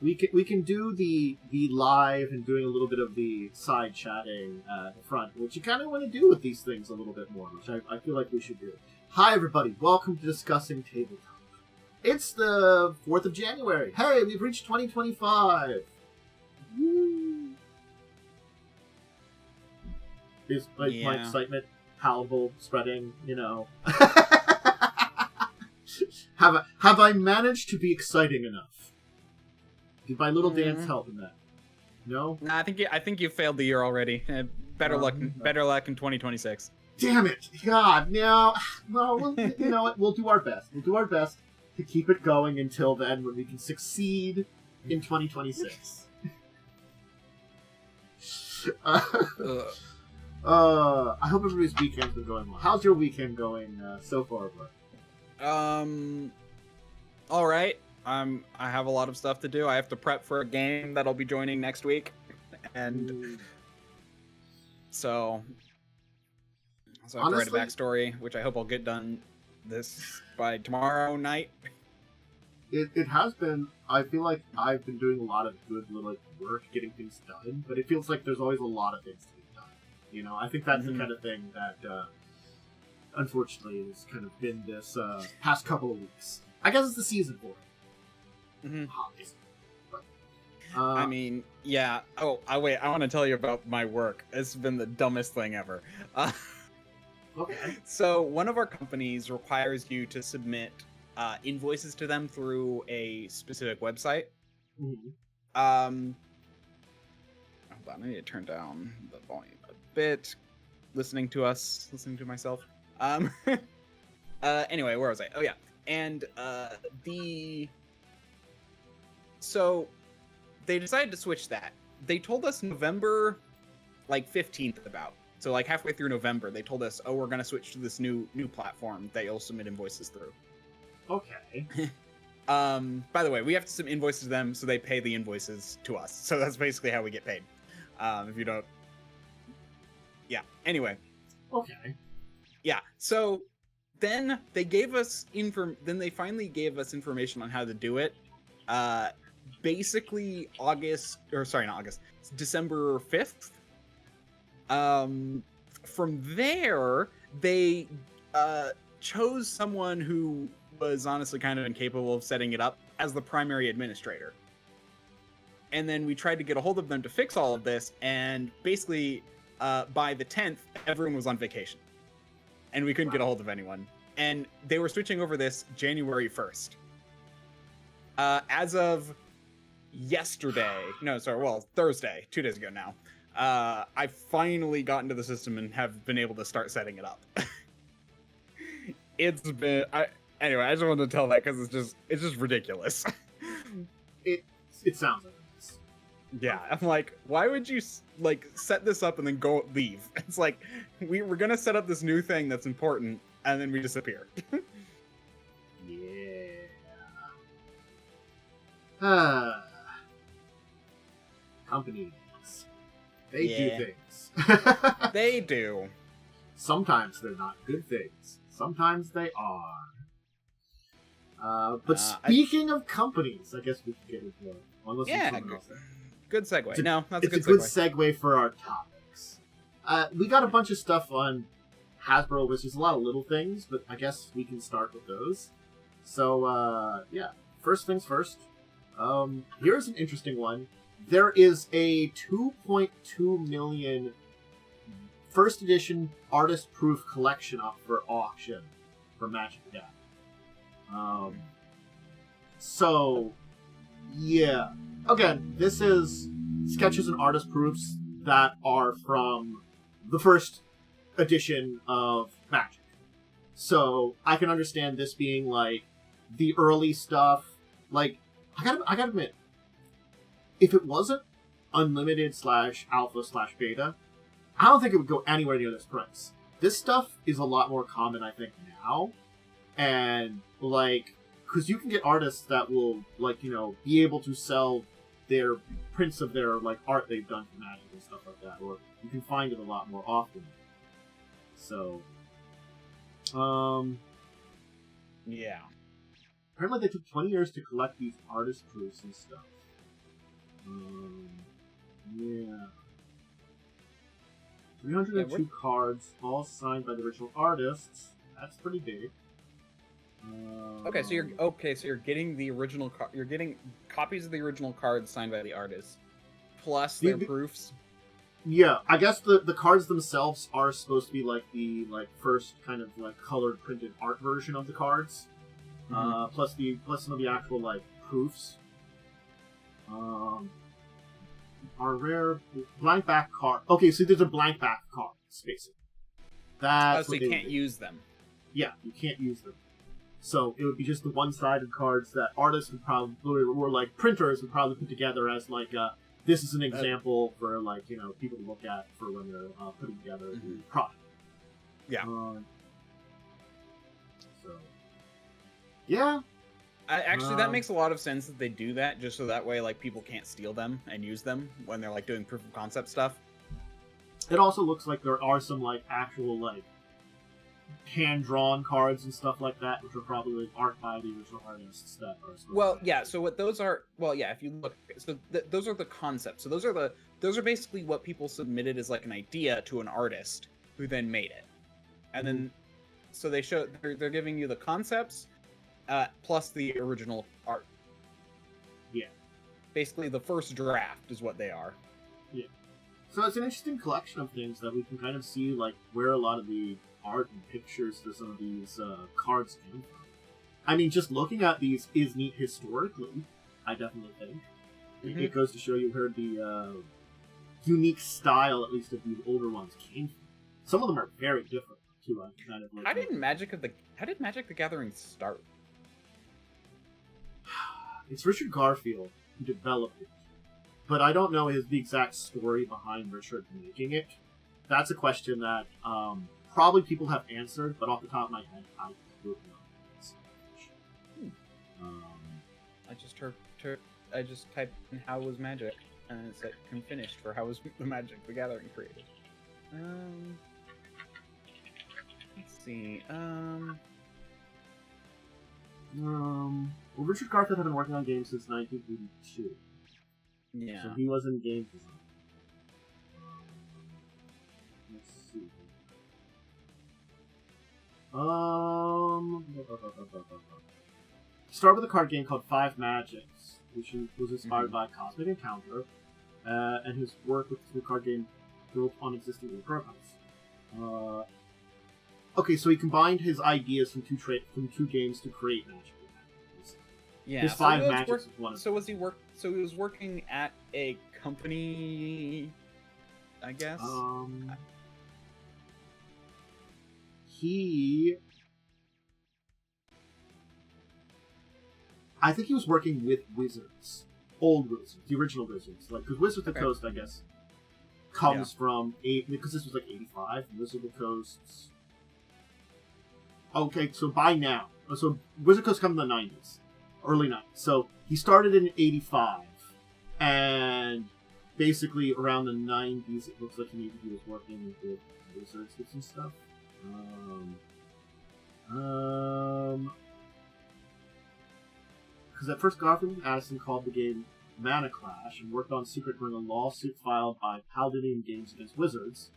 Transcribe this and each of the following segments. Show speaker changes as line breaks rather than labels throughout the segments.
we can do the live and doing a little bit of the side chatting at the front, which you kind of want to do with these things a little bit more, which I feel like we should do. Hi everybody, welcome to Discussing Tabletop. It's the 4th of January. Hey, we've reached 2025. Woo! Is my excitement palatable, spreading? Have I managed to be exciting enough? Did my little dance help in that? No?
Nah, I think you failed the year already. Better luck in 2026.
Damn it! God, no. Well, you know what? We'll do our best. We'll do our best to keep it going until then, when we can succeed in 2026. I hope everybody's weekend's been going well. How's your weekend going so far, bro?
All right. I have a lot of stuff to do. I have to prep for a game that I'll be joining next week, and so I have to write a backstory, which I hope I'll get done by tomorrow night.
It has been. I feel like I've been doing a lot of good little work getting things done, but it feels like there's always a lot of things to get done. I think that's the kind of thing that, unfortunately, has kind of been this past couple of weeks. I guess it's the season for it. But,
I mean, yeah. Oh, wait. I want to tell you about my work. It's been the dumbest thing ever.
Okay.
So one of our companies requires you to submit invoices to them through a specific website.
Mm-hmm.
Hold on, I need to turn down the volume a bit. Listening to myself. Anyway, where was I? Oh yeah, and so they decided to switch that. They told us November, 15th about. So halfway through November, they told us, we're gonna switch to this new platform that you'll submit invoices through.
Okay.
By the way, we have to submit invoices to them, so they pay the invoices to us. So that's basically how we get paid. If you don't... Yeah, anyway.
Okay.
Yeah, so then they gave us then they finally gave us information on how to do it. Basically December 5th. From there, they chose someone who was honestly kind of incapable of setting it up as the primary administrator. And then we tried to get a hold of them to fix all of this, and basically by the 10th, everyone was on vacation. And we couldn't get a hold of anyone. And they were switching over this January 1st. As of Thursday, 2 days ago now, I finally got into the system and have been able to start setting it up. It's been... Anyway, I just wanted to tell that because it's just ridiculous.
It sounds like this.
Yeah, I'm like, why would you set this up and then leave? It's like we're gonna set up this new thing that's important, and then we disappear.
Yeah. Companies. They do things.
They do. Sometimes
they're not good things. Sometimes they are. But speaking of companies, I guess we can get into it.
Good segue.
It's a
good
good segue for our topics. We got a bunch of stuff on Hasbro, which is a lot of little things, but I guess we can start with those. So, first things first. Here's an interesting one. There is a 2.2 million first edition artist proof collection up for auction for Magic the Gathering. So, yeah. Again, this is sketches and artist proofs that are from the first edition of Magic. So, I can understand this being, the early stuff. I gotta admit, if it wasn't unlimited /alpha/beta, I don't think it would go anywhere near this price. This stuff is a lot more common, I think, now. And, because you can get artists that will, be able to sell their prints of their, art they've done for Magic and stuff like that. Or you can find it a lot more often. So,
yeah.
Apparently they took 20 years to collect these artist proofs and stuff. Yeah. 302 cards, all signed by the original artists. That's pretty big.
Okay, so you're getting the original. You're getting copies of the original cards signed by the artists, plus their proofs.
Yeah, I guess the cards themselves are supposed to be like the first kind of like colored printed art version of the cards, plus some of the actual like proofs. Are rare blank back card. Okay, so these are blank back cards basically. That's
so you can't use them.
Yeah, you can't use them. So it would be just the one-sided cards that artists would probably, or like printers would probably put together as like this is an example for like people to look at for when they're putting together the product.
Yeah.
So. Yeah.
Actually, that makes a lot of sense that they do that, just so that way like people can't steal them and use them when they're like doing proof of concept stuff.
It also looks like there are some like actual like hand-drawn cards and stuff like that, which are probably like art by the original artists that are.
Well, yeah. So what those are? Well, yeah. If you look, so those are the concepts. So those are basically what people submitted as like an idea to an artist who then made it, and then so they're giving you the concepts plus the original art.
Yeah.
Basically, the first draft is what they are.
Yeah. So it's an interesting collection of things that we can kind of see like where a lot of the art and pictures for some of these cards came from. I mean, just looking at these is neat historically, I definitely think. It goes to show you where the unique style, at least of these older ones, came from. Some of them are very different, too. Kind of like,
how did Magic the Gathering start?
It's Richard Garfield who developed it. But I don't know the exact story behind Richard making it. That's a question that probably people have answered, but off the top of my head, I don't know.
I just typed in how was Magic, and it said finished for how was the Magic the Gathering created. Let's see.
Well, Richard Garfield had been working on games since 1982.
Yeah.
So he was in game design. Let's see. Start with a card game called Five Magics, which was inspired by Cosmic Encounter, and his work with this new card game built on existing programs. Okay, so he combined his ideas from two games to create Magic.
Yeah.
His Five Magics is one of them.
So he was working at a company, I guess.
I think he was working with Wizards, old Wizards, the original Wizards, like because Wizards of the Coast, I guess, comes from because this was like 85. Wizards of the Coast's. Okay, so by now, so Wizard Coast comes in the 90s, early 90s. So he started in 85, and basically around the 90s, it looks like he was working with Wizards with some stuff. Because at first Garfield and Addison called the game Mana Clash and worked on secret during a lawsuit filed by Paladinian Games against Wizards.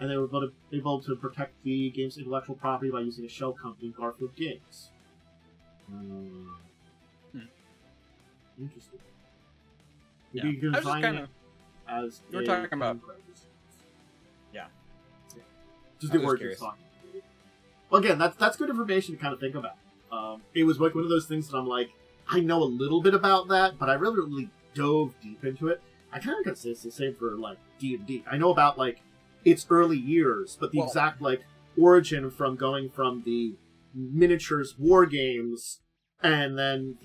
And they were able to protect the game's intellectual property by using a shell company, Garfield Games. Interesting.
Yeah.
You can find it as
we're talking about.
Yeah. Just the words you're talking. Well, again, that's good information to kind of think about. It was like one of those things that I'm like, I know a little bit about that, but I really dove deep into it. I kind of consider it's the same for like D&D. I know about like its early years, but the exact like origin from going from the miniatures Wargames and then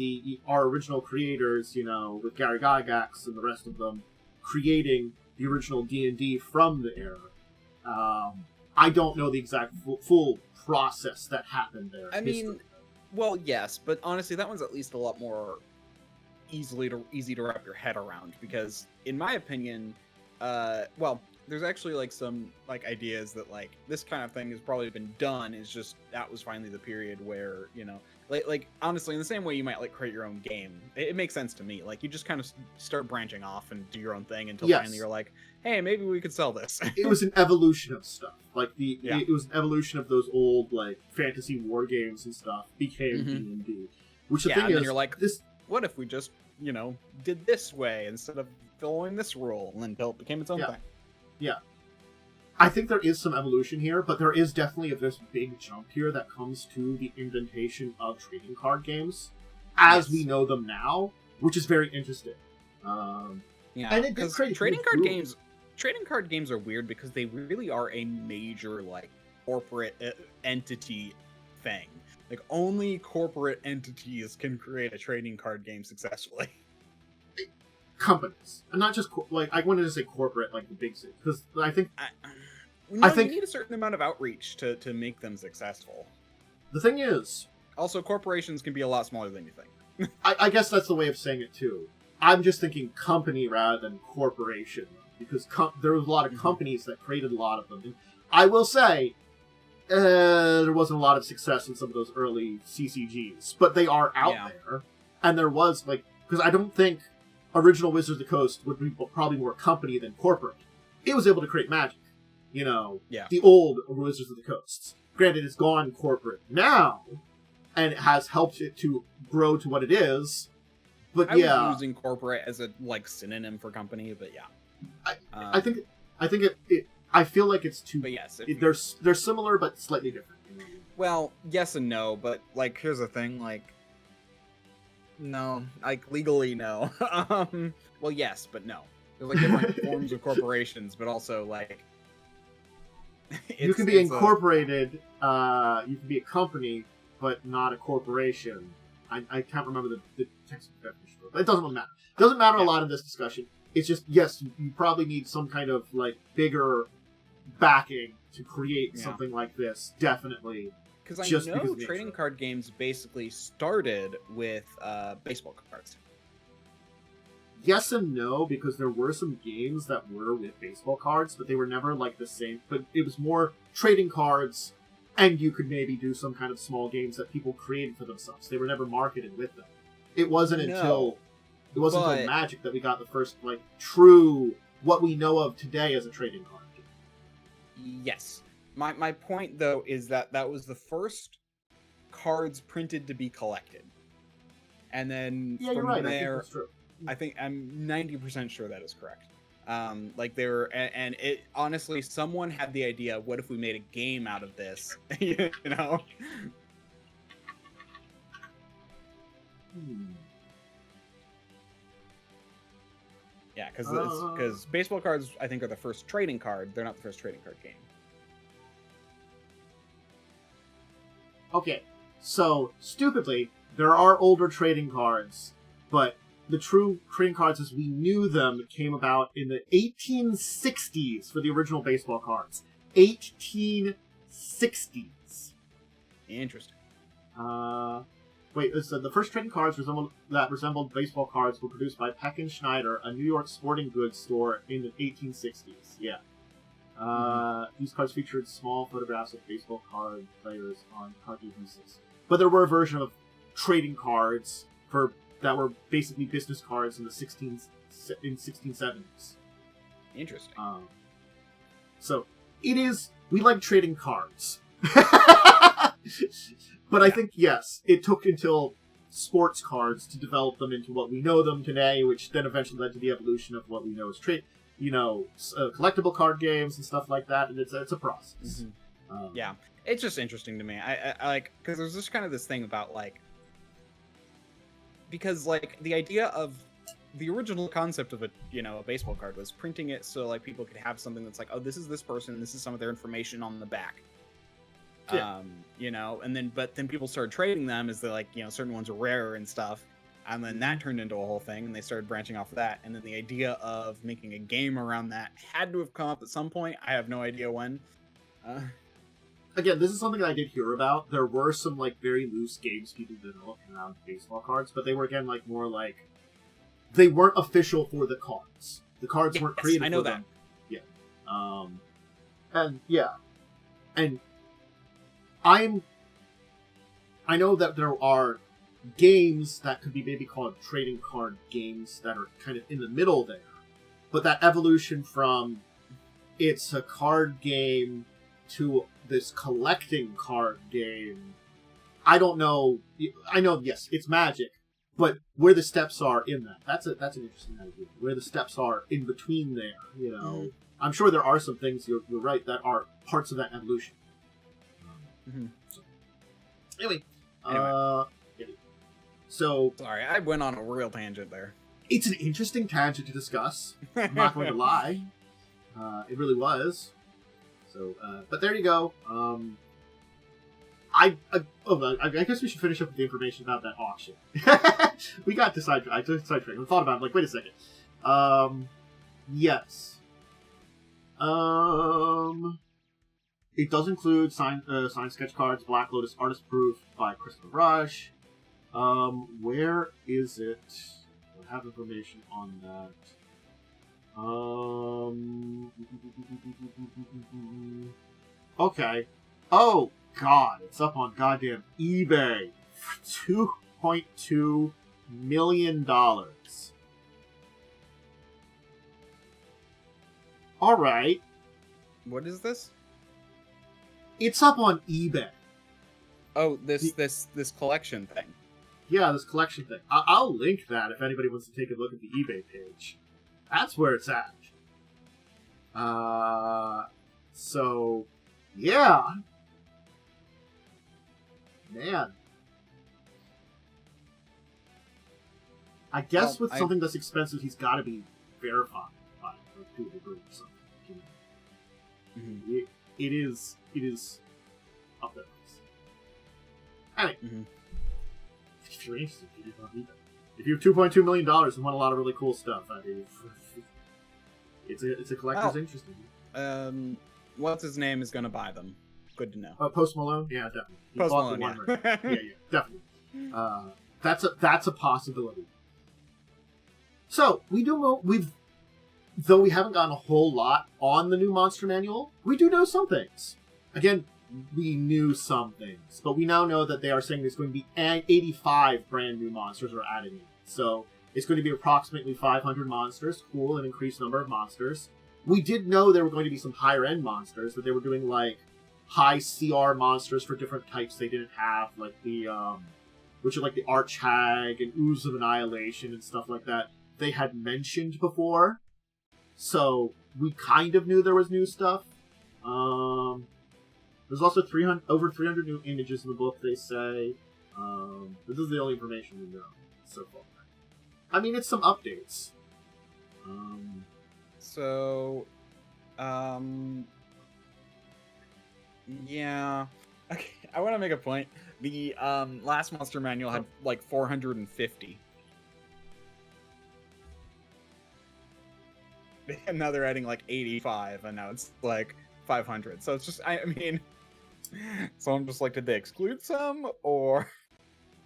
our original creators, with Gary Gygax and the rest of them creating the original D&D from the era. I don't know the exact full process that happened there.
I mean, well, yes, but honestly, that one's at least a lot more easy to wrap your head around because, in my opinion, there's actually like some like ideas that like this kind of thing has probably been done. It's just that was finally the period where, you know, like honestly, in the same way you might like create your own game, it makes sense to me. Like you just kind of start branching off and do your own thing until finally you're like, hey, maybe we could sell this.
It was an evolution of stuff. Like
Yeah.
it was an evolution of those old like fantasy war games and stuff became D&D. Which the thing
and
is,
then you're like,
this.
what if we just, you know, did this way instead of following this rule, and until it became its own thing.
Yeah. I think there is some evolution here, but there is definitely this big jump here that comes to the inventation of trading card games as we know them now, which is very interesting.
And because trading card games are weird because they really are a major like corporate entity thing. Like only corporate entities can create a trading card game successfully.
Companies, and not just like I wanted to say corporate, like the big city, because I think
you need a certain amount of outreach to make them successful.
The thing is,
also corporations can be a lot smaller than you think.
I guess that's the way of saying it too. I'm just thinking company rather than corporation, because there was a lot of companies that created a lot of them. And I will say, there wasn't a lot of success in some of those early CCGs, but they are out there, and there was like, because I don't think original Wizards of the Coast would be probably more company than corporate. It was able to create magic, you know, the old Wizards of the Coast. Granted, it's gone corporate now, and it has helped it to grow to what it is. But
I was using corporate as a like synonym for company, but
I think I feel like it's too.
But yes,
they're similar but slightly different. You know?
Well, yes and no, but like here's the thing, like. No, like legally, no. Well, yes, but no. There's like different forms of corporations, but also like
you can be incorporated. You can be a company, but not a corporation. I can't remember the technical definition, but it doesn't matter. It doesn't matter a lot in this discussion. It's just yes, you probably need some kind of like bigger backing to create something like this. Definitely.
Because I know trading card games basically started with baseball cards.
Yes and no, because there were some games that were with baseball cards, but they were never like the same. But it was more trading cards, and you could maybe do some kind of small games that people created for themselves. They were never marketed with them. It wasn't until Magic that we got the first like true what we know of today as a trading card game.
Yes. My point, though, is that was the first cards printed to be collected. And then from there, I think I'm 90% sure that is correct. Like they were, and it honestly, someone had the idea, what if we made a game out of this? You know? Yeah, because baseball cards, I think, are the first trading card. They're not the first trading card game.
Okay, so, stupidly, there are older trading cards, but the true trading cards as we knew them came about in the 1860s for the original baseball cards. 1860s.
Interesting.
So the first trading cards resembled baseball cards were produced by Peck and Schneider, a New York sporting goods store in the 1860s. Yeah. These cards featured small photographs of baseball card players on card pieces. But there were a version of trading cards that were basically business cards in the 1670s.
Interesting.
So we like trading cards. But I think, yes, it took until sports cards to develop them into what we know them today, which then eventually led to the evolution of what we know as collectible card games and stuff like that, and it's a process.
Yeah, it's just interesting to me. I like, because there's just kind of this thing about like, because like the idea of the original concept of a baseball card was printing it so like people could have something that's like, oh, this is this person, this is some of their information on the back. Yeah. But then people started trading them as like, certain ones are rarer and stuff. And then that turned into a whole thing, and they started branching off of that. And then the idea of making a game around that had to have come up at some point. I have no idea when.
Again, this is something I did hear about. There were some like very loose games people developed around baseball cards, but they were again like more like they weren't official for the cards. The cards weren't created.
I know
for
that.
Them. Yeah. And yeah, and I know that there are games that could be maybe called trading card games that are kind of in the middle there, but that evolution from it's a card game to this collecting card game, I don't know. I know, yes, it's Magic, but where the steps are in that, that's an interesting idea. Where the steps are in between there, I'm sure there are some things, you're right, that are parts of that evolution. So, anyway. So
sorry, I went on a real tangent there.
It's an interesting tangent to discuss. I'm not going to lie. It really was. So, but there you go. I guess we should finish up with the information about that auction. We got sidetracked. I thought about it. Like, wait a second. Yes. It does include signed sketch cards, Black Lotus Artist Proof by Christopher Rush. Where is it? I have information on that. Okay. Oh, God. It's up on goddamn eBay for $2.2 million. Alright.
What is this?
It's up on eBay.
Oh, this collection thing.
Yeah, this collection thing. I'll link that if anybody wants to take a look at the eBay page. That's where it's at. So, yeah. Man. I guess with something that's expensive, he's got to be verified by to a degree or something. Mm-hmm. It is up there. Anyway, if you're interested, you did not need that. If you have $2.2 million and want a lot of really cool stuff, I mean, it's a collector's interest in you.
What's his name is going to buy them. Good to know.
Post Malone? Yeah, definitely.
Post Malone,
yeah. Yeah, definitely. That's a possibility. So, though we haven't gotten a whole lot on the new Monster Manual, we do know some things. Again, we knew some things, but we now know that they are saying there's going to be 85 brand new monsters are added in. So, it's going to be approximately 500 monsters. Cool, an increased number of monsters. We did know there were going to be some higher-end monsters, that they were doing, like, high CR monsters for different types they didn't have, like the, which are like the Arch Hag and Ooze of Annihilation and stuff like that. They had mentioned before. So, we kind of knew there was new stuff. There's also over 300 new images in the book, they say. This is the only information we know so far. I mean, it's some updates.
Yeah. Okay, I want to make a point. The last Monster Manual had like 450. And now they're adding like 85, and now it's like 500. So it's just, I mean, so I'm just like, did they exclude some, or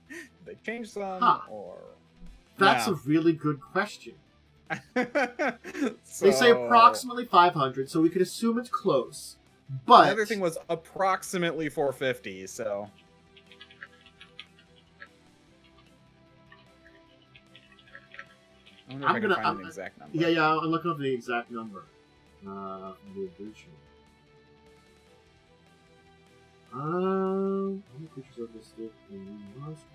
did they change some, or?
That's a really good question. They say approximately 500, so we could assume it's close. But
the other thing was approximately 450, so. I wonder if I can find an exact number.
Yeah, I'm looking up the exact number. The edition. How many creatures are listed in the monster?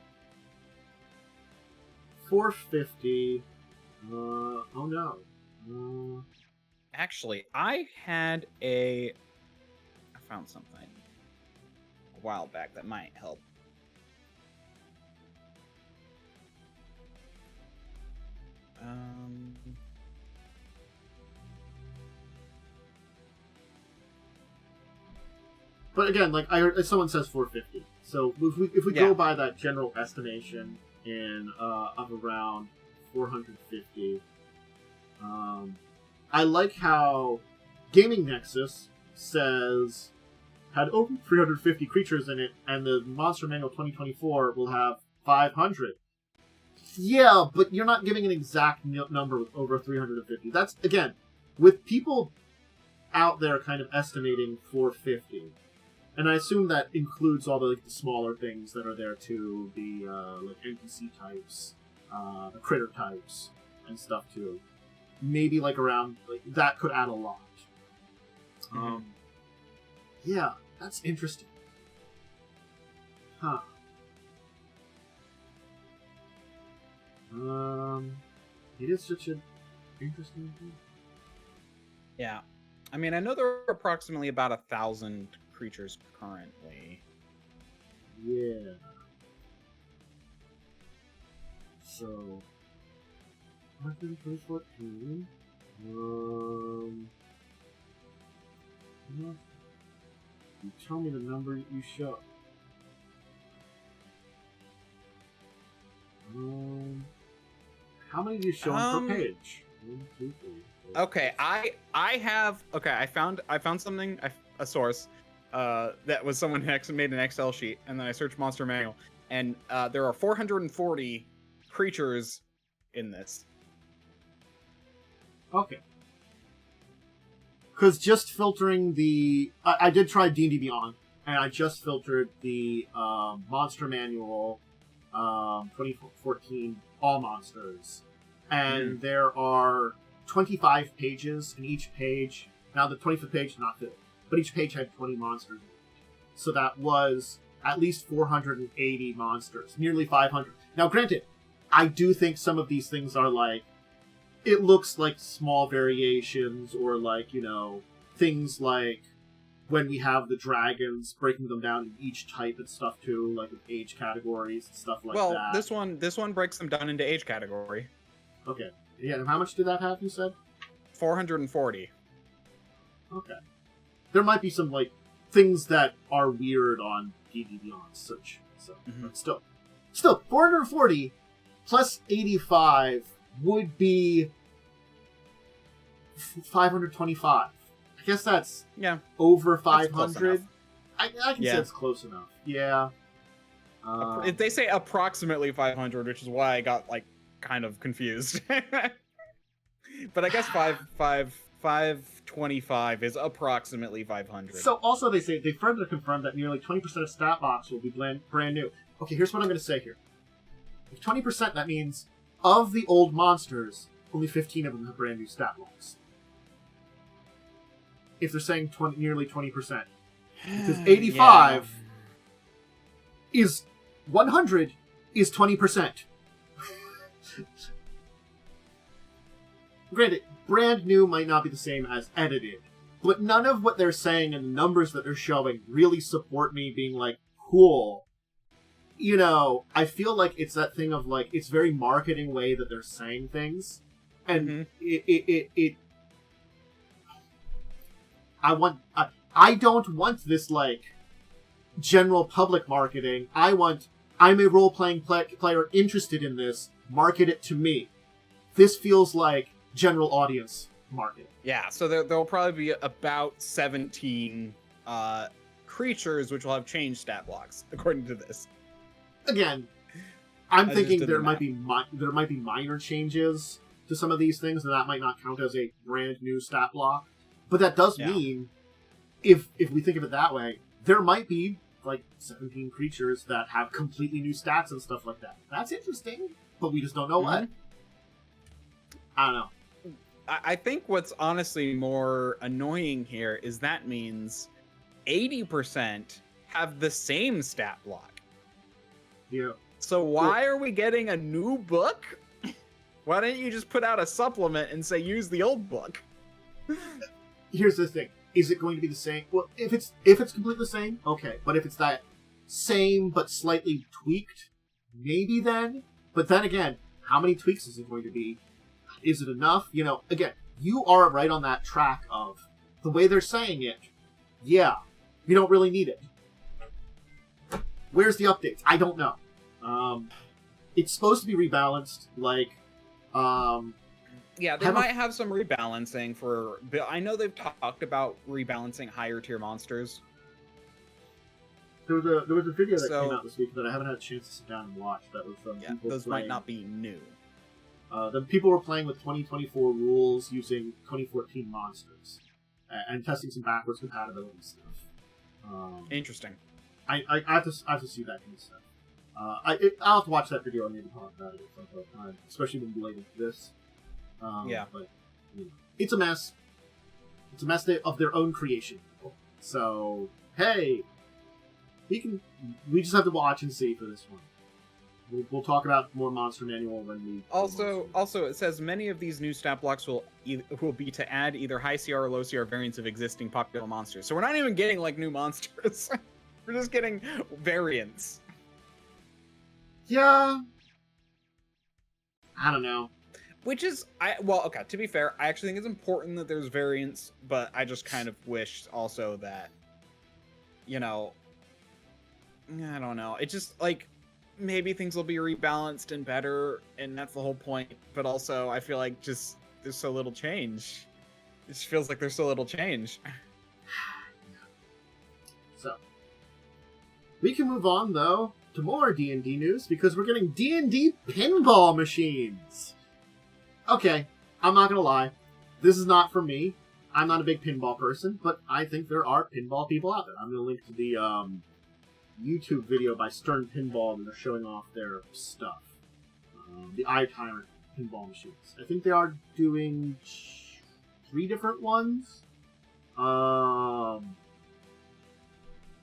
450. Oh no.
Actually, I found something a while back that might help.
But again, like someone says 450. So if we go by that general estimation of around 450, I like how Gaming Nexus says had over 350 creatures in it, and the Monster Manual 2024 will have 500. Yeah, but you're not giving an exact number with over 350. That's, again, with people out there kind of estimating 450. And I assume that includes all the, like, the smaller things that are there too, the like NPC types, the critter types, and stuff too. Maybe like around, like, that could add a lot. Yeah, that's interesting. Huh. It is such an interesting thing.
Yeah. I mean, I know there are approximately about 1,000 creatures currently.
Yeah. So, 2014. You tell me the number you show. How many do you show per page? 1, 2, 3, 4,
Okay, I found something, a source, that was someone who made an Excel sheet, and then I searched Monster Manual, and there are 440 creatures in this.
Okay. Because just filtering the... I did try D&D Beyond, and I just filtered the Monster Manual 2014 All Monsters. And there are 25 pages, and each page... Now, the 25th page, not filled, but each page had 20 monsters in it. So that was at least 480 monsters, nearly 500. Now, granted, I do think some of these things are like... It looks like small variations, or like, you know, things like when we have the dragons, breaking them down in each type and stuff too, like with age categories and stuff like that.
Well, this one breaks them down into age category.
Okay. Yeah, and how much did that have, you said?
440.
Okay. There might be some, like, things that are weird on D&D Beyond search, so, but still, 440 plus 85 would be 525. I guess that's over 500. I can say it's close enough. Yeah.
They say approximately 500, which is why I got, like, kind of confused. But I guess 525 is approximately 500.
So also they further confirmed that nearly 20% of stat blocks will be brand new. Okay, here's what I'm going to say here. If 20%, that means of the old monsters, only 15 of them have brand new stat blocks. If they're saying nearly 20%. Because 85 is 100 is 20%. Granted, brand new might not be the same as edited, but none of what they're saying and the numbers that they're showing really support me being like, cool. You know, I feel like it's that thing of, like, it's very marketing way that they're saying things. And I don't want this, like, general public marketing. I'm a role-playing player interested in this. Market it to me. This feels like general audience marketing.
Yeah, so there'll probably be about 17 creatures which will have changed stat blocks, according to this.
Again, I'm thinking there might be minor changes to some of these things, and that might not count as a brand new stat block. But that does mean, if we think of it that way, there might be like 17 creatures that have completely new stats and stuff like that. That's interesting, but we just don't know what. I don't know.
I think what's honestly more annoying here is that means 80% have the same stat block.
Yeah.
So why are we getting a new book? Why didn't you just put out a supplement and say use the old book?
Here's the thing. Is it going to be the same? Well, if it's completely the same, okay. But if it's that same but slightly tweaked, maybe then. But then again, how many tweaks is it going to be? Is it enough? You know, again, you are right on that track of the way they're saying it. Yeah, you don't really need it. Where's the updates? I don't know. It's supposed to be rebalanced, like,
yeah, they might have some rebalancing for... I know they've talked about rebalancing higher tier monsters.
There was a video that came out this week that I haven't had a chance to sit down and watch. That was people
those
playing.
might not be new.
The people were playing with 2024 rules using 2014 monsters. and testing some backwards compatibility stuff.
Interesting.
I have to see that kind of stuff. I'll have to watch that video and maybe talk about it at some point in time, especially when related to this.
Yeah.
But it's a mess. It's a mess of their own creation. So hey, we just have to watch and see for this one. We'll talk about more Monster Manual when we...
Also, it says many of these new stat blocks will be to add either high CR or low CR variants of existing popular monsters. So we're not even getting, like, new monsters. We're just getting variants.
Yeah. I don't know.
Which is... Well, okay, to be fair, I actually think it's important that there's variants, but I just kind of wished also that, I don't know. It just, like... Maybe things will be rebalanced and better, and that's the whole point. But also, I feel like just there's so little change. It just feels like there's so little change.
So, we can move on, though, to more D&D news, because we're getting D&D Pinball machines! Okay, I'm not gonna lie. This is not for me. I'm not a big pinball person, but I think there are pinball people out there. I'm gonna link to the, YouTube video by Stern Pinball that are showing off their stuff. The iTyrant pinball machines. I think they are doing 3 different ones. No,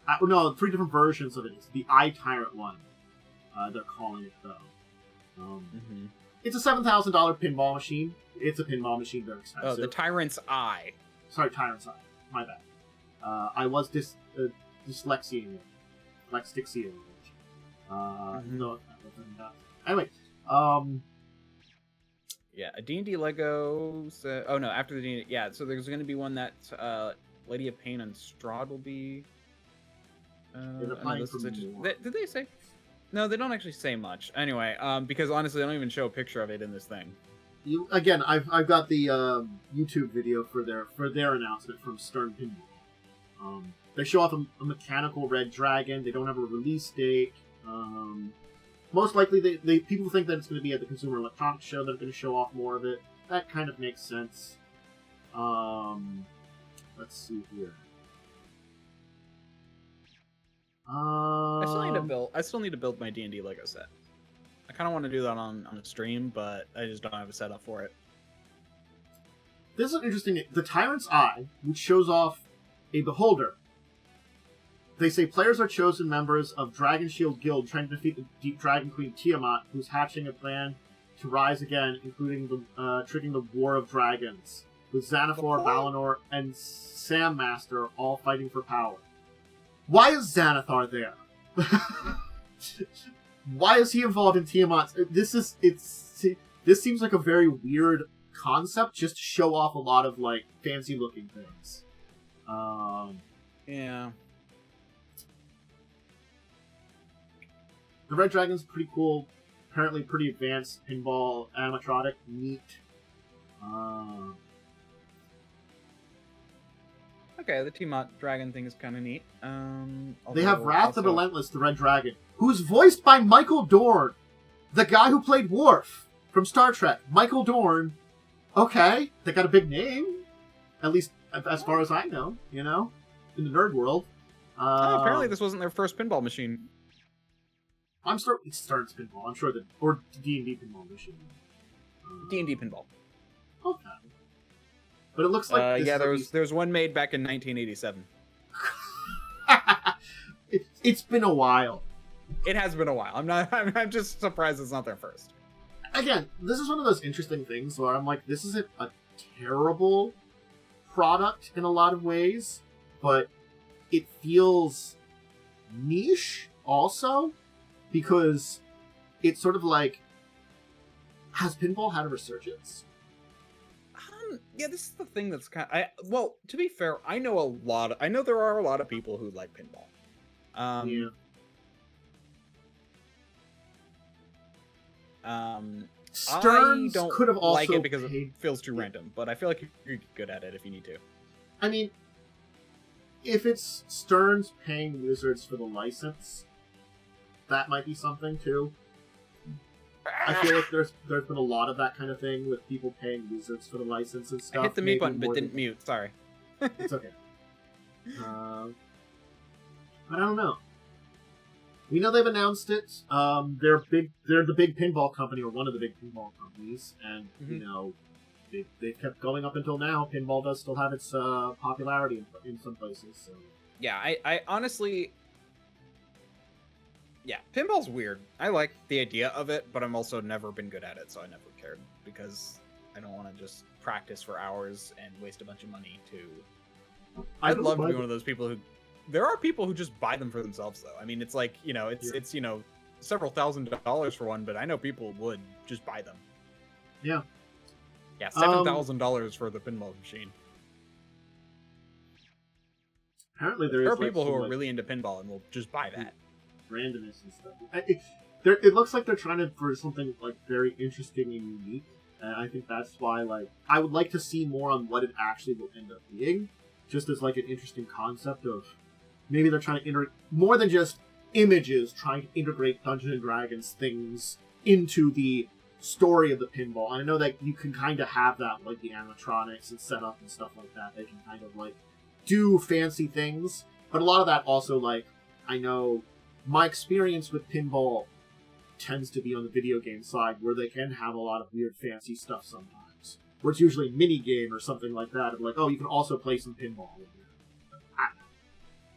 3 different versions of it. It's the iTyrant one. They're calling it though. It's a $7,000 pinball machine. It's a pinball machine. They're expensive.
Oh, the Tyrant's Eye.
Sorry, Tyrant's Eye. My bad. I was dyslexia. No. Anyway,
yeah, a D&D Lego. Oh no, after the D&D, yeah. So there's going to be one that Lady of Pain and Strahd will be. Did they say? No, they don't actually say much. Anyway, because honestly, they don't even show a picture of it in this thing.
I've got the YouTube video for their announcement from Stern Pinball. They show off a mechanical red dragon. They don't have a release date. Most likely, people think that it's going to be at the Consumer Electronics Show. They're going to show off more of it. That kind of makes sense. Let's see here.
I still need to build my D&D Lego set. I kind of want to do that on a stream, but I just don't have a setup for it.
This is interesting. The Tyrant's Eye, which shows off a beholder. They say players are chosen members of Dragon Shield Guild trying to defeat the Deep Dragon Queen Tiamat, who's hatching a plan to rise again, including triggering the War of Dragons, with Xanathar, Valinor, and Sam Master all fighting for power. Why is Xanathar there? Why is he involved in Tiamat's? This seems like a very weird concept, just to show off a lot of like fancy looking things.
Yeah.
The Red Dragon's pretty cool. Apparently pretty advanced pinball animatronic. Neat.
Okay, the Tiamat dragon thing is kind of neat.
They have Wrath the Relentless, the Red Dragon, who's voiced by Michael Dorn, the guy who played Worf from Star Trek. Michael Dorn. Okay, they got a big name. At least as far as I know, in the nerd world.
Apparently this wasn't their first pinball machine.
It starts pinball. I'm sure that, or D&D pinball machine.
D&D pinball.
Okay, but it looks like
there's one made back in 1987.
It's been a while.
It has been a while. I'm just surprised it's not their first.
Again, this is one of those interesting things where I'm like, this isn't a terrible product in a lot of ways, but it feels niche also. Because it's sort of like, has pinball had a resurgence?
Yeah, this is the thing that's kind of... well, to be fair, I know there are a lot of people who like pinball.
Yeah. Stearns could have also
like it because it feels too random, but I feel like you're good at it if you need to.
I mean, if it's Stearns paying Wizards for the license, that might be something too. I feel like there's been a lot of that kind of thing with people paying Wizards for the license and stuff.
I hit the mute button but didn't mute. Sorry.
It's okay. I don't know. We know they've announced it. They're big. They're the big pinball company, or one of the big pinball companies, and you know, they've kept going up until now. Pinball does still have its popularity in some places. So.
Yeah, I honestly, yeah, pinball's weird. I like the idea of it, but I'm also never been good at it, so I never cared because I don't want to just practice for hours and waste a bunch of money to. I'd love to be one of those people who. There are people who just buy them for themselves, though. I mean, it's like, you know, it's you know, several $1,000s for one, but I know people would just buy them.
Yeah.
Yeah, $7,000 for the pinball machine.
Apparently,
there are people who are really into pinball and will just buy that.
Randomness and stuff. It looks like they're trying to for something like very interesting and unique, and I think that's why, like, I would like to see more on what it actually will end up being, just as like an interesting concept of. Maybe they're trying to integrate more than just images, trying to integrate Dungeons and Dragons things into the story of the pinball. And I know that you can kind of have that, like the animatronics and setup and stuff like that. They can kind of like do fancy things, but a lot of that also, like, I know my experience with pinball tends to be on the video game side, where they can have a lot of weird fancy stuff sometimes. Where it's usually a mini game or something like that. Of like, oh, you can also play some pinball.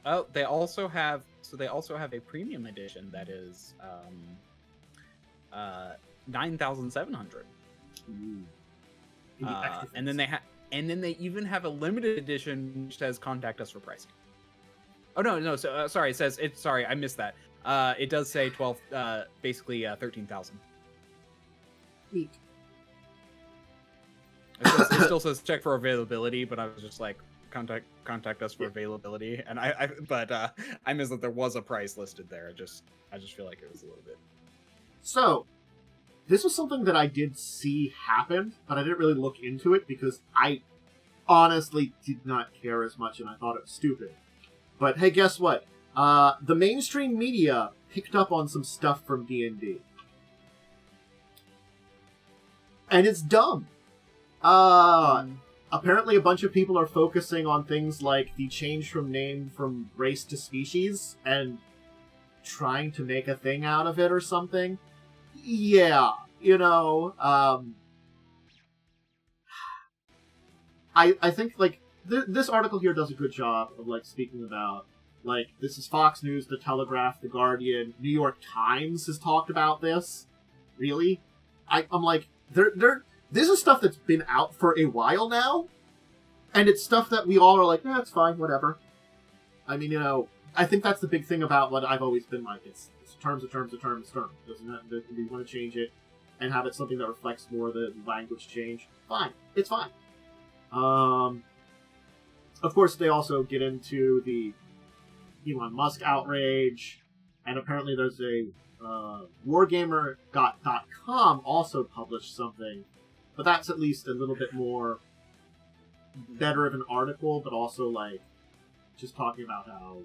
Oh, they also have a premium edition that is 9,700. And then they even have a limited edition which says contact us for pricing. Oh no, so sorry, it says sorry, I missed that. It does say 12 basically 13,000.
Neat.
It still says check for availability, but I was just like contact us for availability, and I missed that there was a price listed there. I just feel like it was a little bit.
So, this was something that I did see happen, but I didn't really look into it because I honestly did not care as much, and I thought it was stupid. But hey, guess what? The mainstream media picked up on some stuff from D&D, and it's dumb. Apparently a bunch of people are focusing on things like the change from name from race to species and trying to make a thing out of it or something. Yeah, you know, I think, like, this article here does a good job of, like, speaking about, like, this is Fox News, The Telegraph, The Guardian, New York Times has talked about this. Really? I'm like, this is stuff that's been out for a while now, and it's stuff that we all are like, it's fine, whatever. I mean, you know, I think that's the big thing about what I've always been like. It's terms. Doesn't it? We want to change it and have it something that reflects more the language change. Fine. It's fine. Of course, they also get into the Elon Musk outrage, and apparently there's a Wargamer.com also published something. But that's at least a little bit more better of an article, but also, like, just talking about how...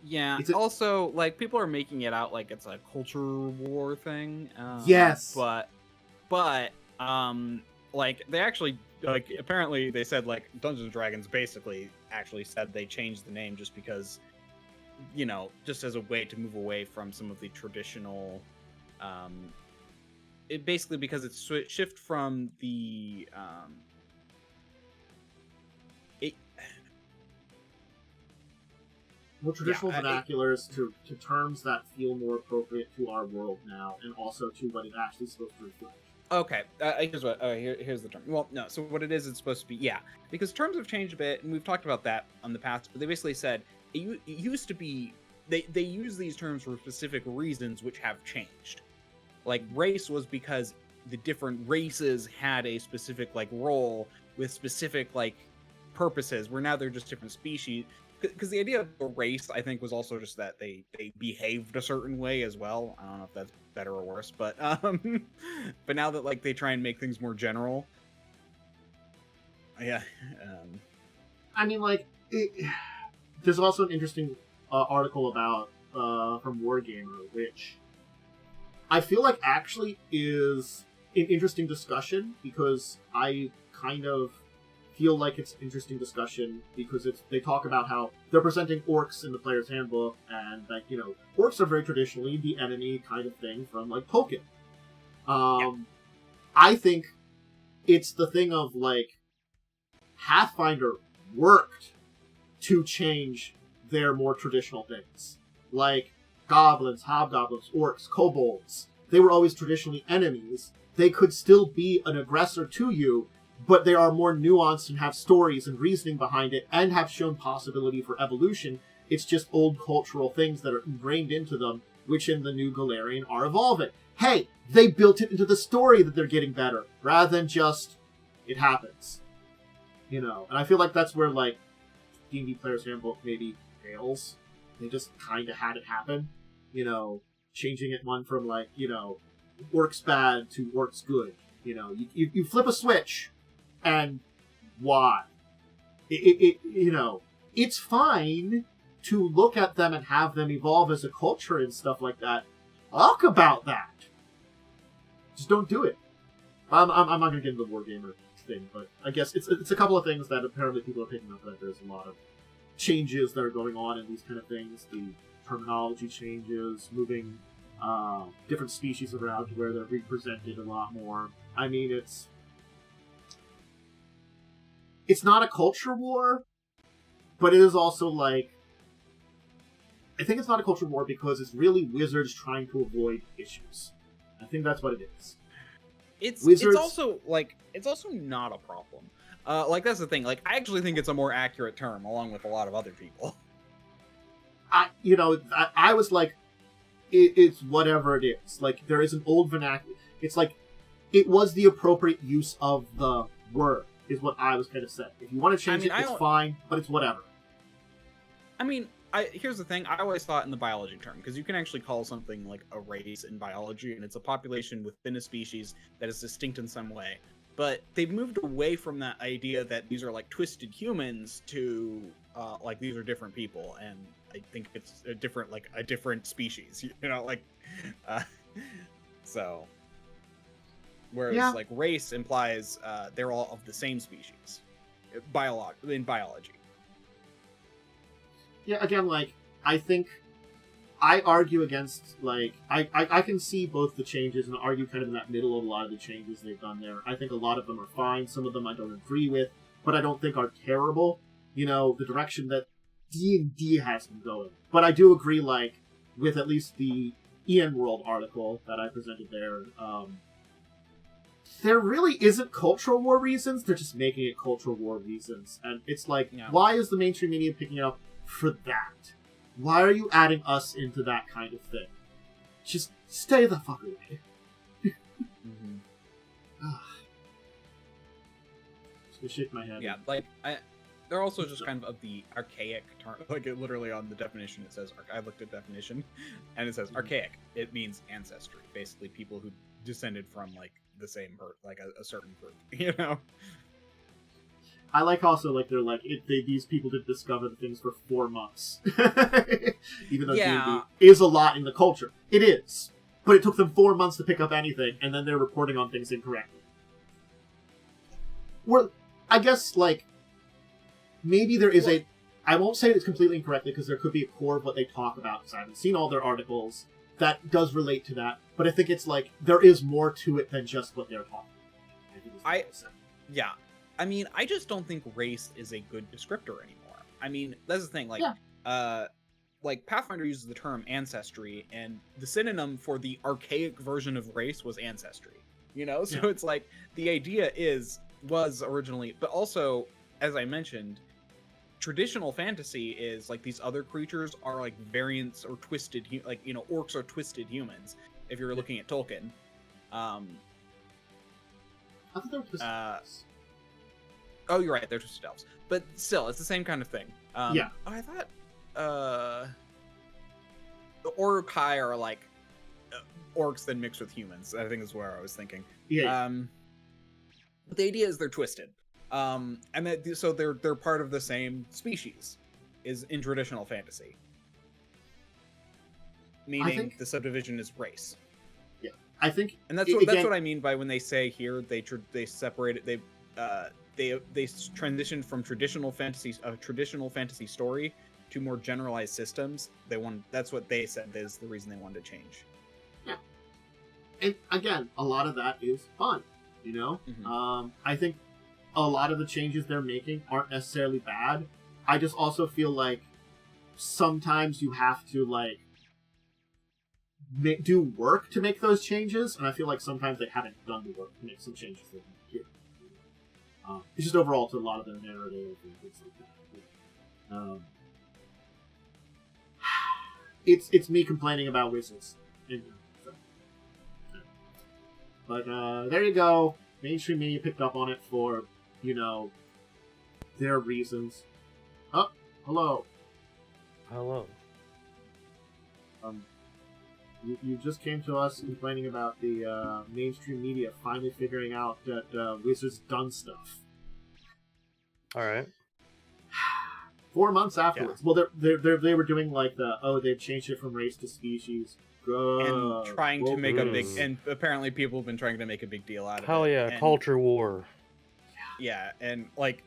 yeah, also, like, people are making it out like it's a culture war thing.
Yes!
But, like, they actually, like, apparently they said, like, Dungeons & Dragons basically actually said they changed the name just because, you know, just as a way to move away from some of the traditional... it basically because it's shift from the
more traditional vernaculars to terms that feel more appropriate to our world now, and also to what it actually is supposed to reflect.
Okay, here's the term. Well, no, so what it is, it's supposed to be, because terms have changed a bit, and we've talked about that on the past, but they basically said it used to be they use these terms for specific reasons which have changed. Like, race was because the different races had a specific, like, role with specific, like, purposes, where now they're just different species. Because the idea of a race, I think, was also just that they behaved a certain way as well. I don't know if that's better or worse, but now that, like, they try and make things more general. Yeah.
I mean, like, there's also an interesting article about from Wargamer, which I feel like actually is an interesting discussion, because I kind of feel like it's an interesting discussion because they talk about how they're presenting orcs in the player's handbook, and like, you know, orcs are very traditionally the enemy kind of thing from like Tolkien. I think it's the thing of like Pathfinder worked to change their more traditional things, like goblins, hobgoblins, orcs, kobolds. They were always traditionally enemies. They could still be an aggressor to you, but they are more nuanced and have stories and reasoning behind it and have shown possibility for evolution. It's just old cultural things that are ingrained into them, which in the new Galarian are evolving. Hey, they built it into the story that they're getting better, rather than just, it happens. You know, and I feel like that's where, like, D&D Player's Handbook maybe fails. They just kind of had it happen. You know, changing it one from, like, you know, orcs bad to orcs good. You know, you flip a switch, and why? You know, it's fine to look at them and have them evolve as a culture and stuff like that. Talk about that. Just don't do it. I'm not going to get into the Wargamer thing, but I guess it's a couple of things that apparently people are picking up, that there's a lot of changes that are going on in these kind of things. The terminology changes, moving different species around to where they're represented a lot more. I mean, it's not a culture war, but it is also like, I think it's not a culture war because it's really wizards trying to avoid issues. I think that's what it is.
It's also like, it's also not a problem. Like, that's the thing. Like, I actually think it's a more accurate term, along with a lot of other people.
I was like, it's whatever it is. Like, there is an old vernacular. It's like, it was the appropriate use of the word, is what I was kind of saying. If you want to change it's fine, but it's whatever.
I mean, here's the thing. I always thought in the biology term, because you can actually call something like a race in biology, and it's a population within a species that is distinct in some way. But they've moved away from that idea that these are like twisted humans to like these are different people, and I think it's a different species, you know, like so. Whereas like race implies they're all of the same species, in biology.
Yeah, again, like, I think I argue against, like, I can see both the changes and argue kind of in that middle of a lot of the changes they've done there. I think a lot of them are fine. Some of them I don't agree with, but I don't think are terrible. You know, the direction that D&D has been going. But I do agree, like, with at least the Ian World article that I presented there, there really isn't cultural war reasons. They're just making it cultural war reasons. And it's like, why is the mainstream media picking it up for that? Why are you adding us into that kind of thing? Just stay the fuck away. Just gonna shake my head.
Yeah, like, they're also just kind of the archaic term. Like, it literally on the definition, it says, I looked at definition, and it says archaic. It means ancestry. Basically, people who descended from, like, the same group, like a certain group, you know?
I like also, like, they're like, these people did discover the things for 4 months. Even though D&D is a lot in the culture. It is. But it took them 4 months to pick up anything, and then they're reporting on things incorrectly. I guess, like, maybe there is I won't say it's completely incorrectly, because there could be a core of what they talk about, because I haven't seen all their articles, that does relate to that. But I think it's like, there is more to it than just what they're talking about.
Yeah. I mean, I just don't think race is a good descriptor anymore. I mean, that's the thing. Like, like Pathfinder uses the term ancestry, and the synonym for the archaic version of race was ancestry. You know, so it's like the idea was originally, but also, as I mentioned, traditional fantasy is like these other creatures are like variants or twisted, like, you know, orcs are twisted humans. If you're looking at Tolkien,
I thought they were twisted elves.
Oh, you're right, they're twisted elves, but still, it's the same kind of thing.
Yeah.
Oh, I thought the Uruk-hai are like orcs then mixed with humans. I think is where I was thinking.
Yeah.
But the idea is they're twisted. And that, so they're part of the same species, is in traditional fantasy. Meaning the subdivision is race.
Yeah, I think,
and that's what I mean by when they say here they separate it. they transitioned from a traditional fantasy story to more generalized systems. That's what they said is the reason they wanted to change.
Yeah, and again, a lot of that is fun. You know, I think a lot of the changes they're making aren't necessarily bad. I just also feel like sometimes you have to like do work to make those changes, and I feel like sometimes they haven't done the work to make some changes that here. It's just overall to a lot of their narrative and things like that. It's me complaining about Wizards. But there you go. Mainstream media picked up on it for, their reasons. Oh, hello.
Hello.
You just came to us complaining about the mainstream media finally figuring out that Wizards done stuff.
All right.
4 months afterwards. Yeah. Well, they were doing like they've changed it from race to species.
And trying to make a big, and apparently people have been trying to make a big deal out of it.
Hell yeah, culture war.
Yeah, and like,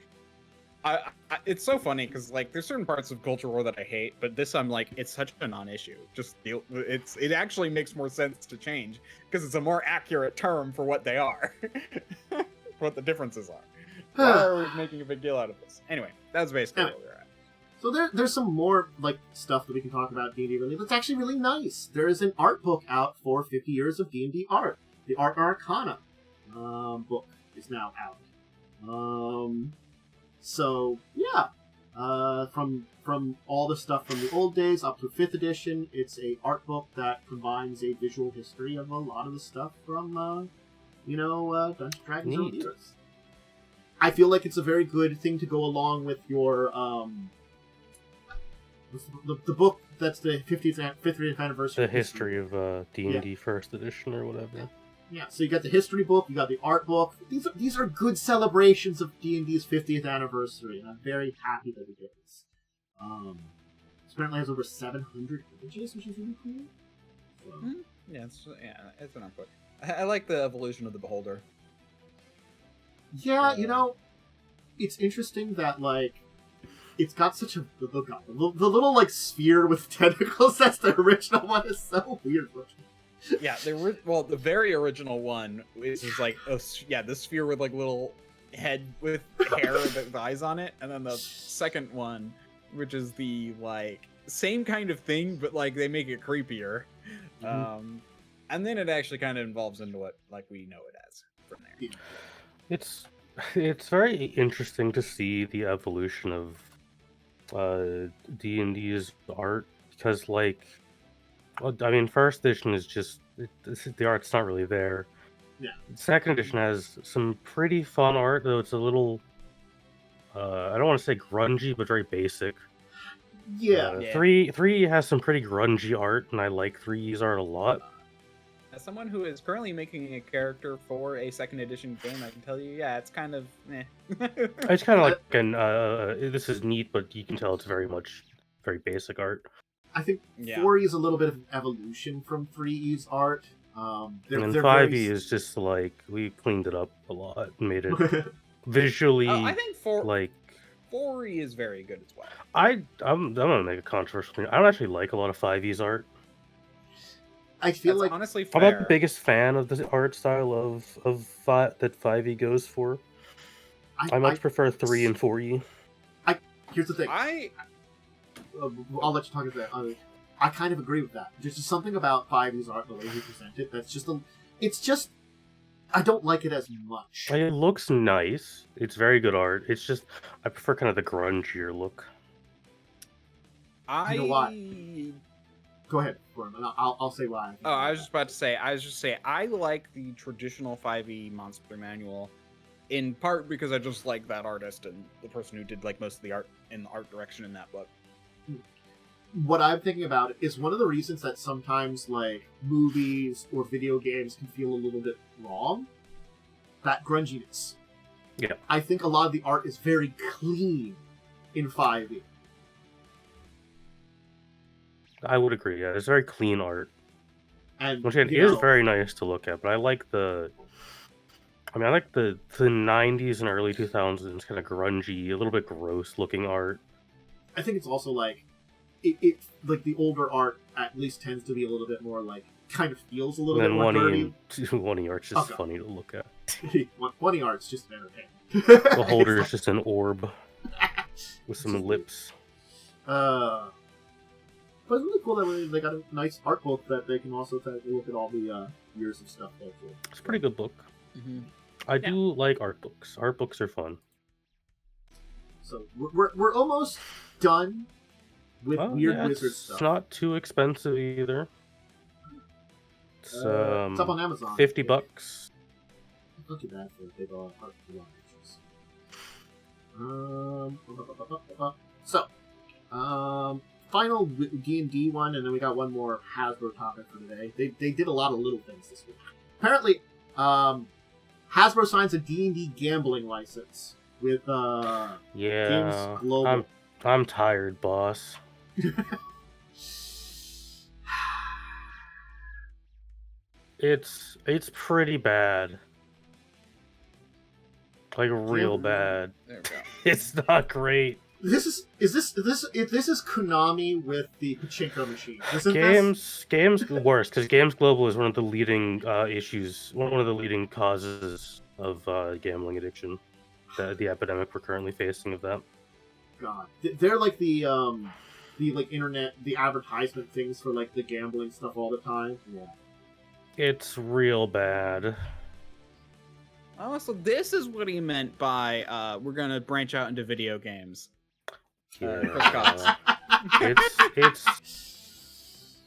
it's so funny because like there's certain parts of culture war that I hate, but this I'm like, it's such a non-issue. It actually makes more sense to change because it's a more accurate term for what they are, what the differences are. Why are we making a big deal out of this? Anyway, that's basically where we're at.
So there's some more like stuff that we can talk about D&D really that's actually really nice. There is an art book out for 50 years of D&D art. The Art Arcana book is now out. So yeah, from all the stuff from the old days up to 5th edition, it's a art book that combines a visual history of a lot of the stuff from Dungeons & Dragons early years. I feel like it's a very good thing to go along with your the book that's the 50th anniversary.
The history of D&D First Edition or whatever.
Yeah, so you got the history book, you got the art book. These are good celebrations of D&D's 50th anniversary, and I'm very happy that we get this. Apparently has over 700 images, which is really cool. So.
Yeah, it's an art book. I like the evolution of the beholder.
Yeah, it's interesting that like it's got such a the little like sphere with tentacles. That's the original one. Is so weird looking.
Yeah, the very original one is like the sphere with like little head with hair with eyes on it, and then the second one, which is the like same kind of thing, but like they make it creepier, and then it actually kind of evolves into what like we know it as from there.
It's very interesting to see the evolution of D&D's art because, like, I mean, first edition is just the art's not really there.
Yeah.
Second edition has some pretty fun art, though it's a little I don't want to say grungy, but very basic.
Yeah.
3 has some pretty grungy art, and I like 3's art a lot.
As someone who is currently making a character for a second edition game, I can tell you, yeah, it's kind of
It's kind of like this is neat, but you can tell it's very basic art.
I think 4E is a little bit of an evolution from 3E's art.
And 5E is just like we cleaned it up a lot, made it visually.
I think 4E is very good as well.
I'm gonna make a controversial thing. I don't actually like a lot of 5E's art.
I feel like
honestly fair.
I'm not the biggest fan of the art style that 5E goes for. I much prefer 3 and 4E.
Here's the thing. I'll let you talk about that. I kind of agree with that. There's just something about 5E's art, the way he presents it, that's just it's just I don't like it as much.
It looks nice. It's very good art. It's just I prefer kind of the grungier look.
You know why? Go ahead, Gordon. I'll say why.
I was just about to say. I like the traditional 5e monster manual, in part because I just like that artist and the person who did like most of the art in the art direction in that book.
What I'm thinking about is one of the reasons that sometimes like movies or video games can feel a little bit wrong. That grunginess.
Yeah.
I think a lot of the art is very clean in 5e.
I would agree. Yeah, it's very clean art,
and
which it is very nice to look at. But I like I mean, I like the 90s and early 2000s kind of grungy, a little bit gross looking art.
I think it's also like it like the older art at least tends to be a little bit more like kind of feels a little bit more dirty.
One art's just funny to look at.
One art's just entertaining.
The holder is just an orb with some lips.
But it's really cool that they got a nice art book that they can also look at all the years of stuff there too.
It's a pretty good book.
Mm-hmm.
I do like art books. Art books are fun.
So we're almost done with weird wizard stuff.
It's not too expensive either. It's
it's up on Amazon.
$50.
Not too bad for a big art pictures. Final D&D one, and then we got one more Hasbro topic for today. They did a lot of little things this week. Apparently, Hasbro signs a D&D gambling license with Games Global.
I'm tired, boss. It's pretty bad. Like real bad.
There we go.
It's not great.
This is Konami with the pachinko machine.
Games worse because Games Global is one of the leading issues, one of the leading causes of gambling addiction, the epidemic we're currently facing of that.
God, they're like the like internet, the advertisement things for like the gambling stuff all the time. Yeah,
it's real bad.
Oh, so this is what he meant by we're gonna branch out into video games.
Yeah.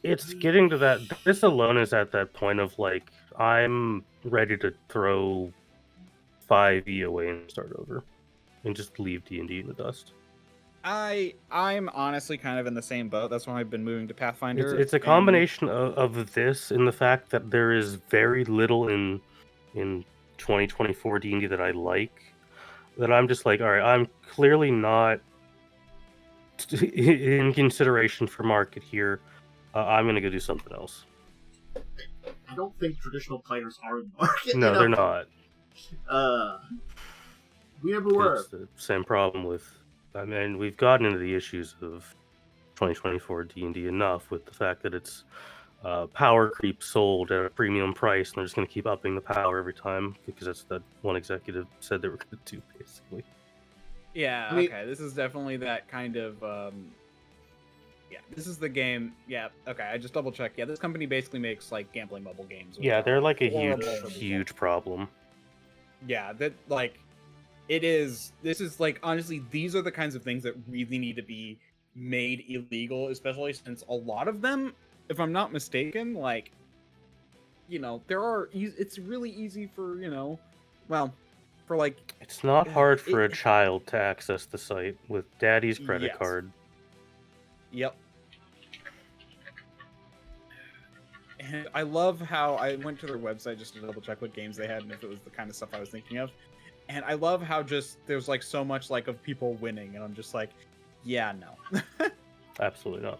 It's getting to that. This alone is at that point of like I'm ready to throw 5e away and start over, and just leave D&D in the dust.
I'm honestly kind of in the same boat. That's why I've been moving to Pathfinder.
It's a combination of this and the fact that there is very little in 2024 D&D that I like. That I'm just like, all right, I'm clearly not in consideration for market here. I'm gonna go do something else.
I don't think traditional players are in the market.
No, they're not.
We never were.
It's the same problem with. I mean, we've gotten into the issues of 2024 D&D enough with the fact that it's power creep sold at a premium price, and they're just going to keep upping the power every time because that's what one executive said they were going to do, basically.
Yeah,
I mean,
okay. This is definitely that kind of. Yeah, this is the game. Yeah, okay. I just double checked. Yeah, this company basically makes like gambling mobile games.
Yeah, they're like a
horrible.
huge problem.
Yeah, that like. It is. This is like honestly, these are the kinds of things that really need to be made illegal, especially since a lot of them, if I'm not mistaken, like, you know, there are. It's really easy for well, for like.
It's not hard for a child to access the site with daddy's credit card.
Yep. And I love how I went to their website just to double check what games they had and if it was the kind of stuff I was thinking of. And I love how just there's like so much like of people winning, and I'm just like, yeah, no.
Absolutely not.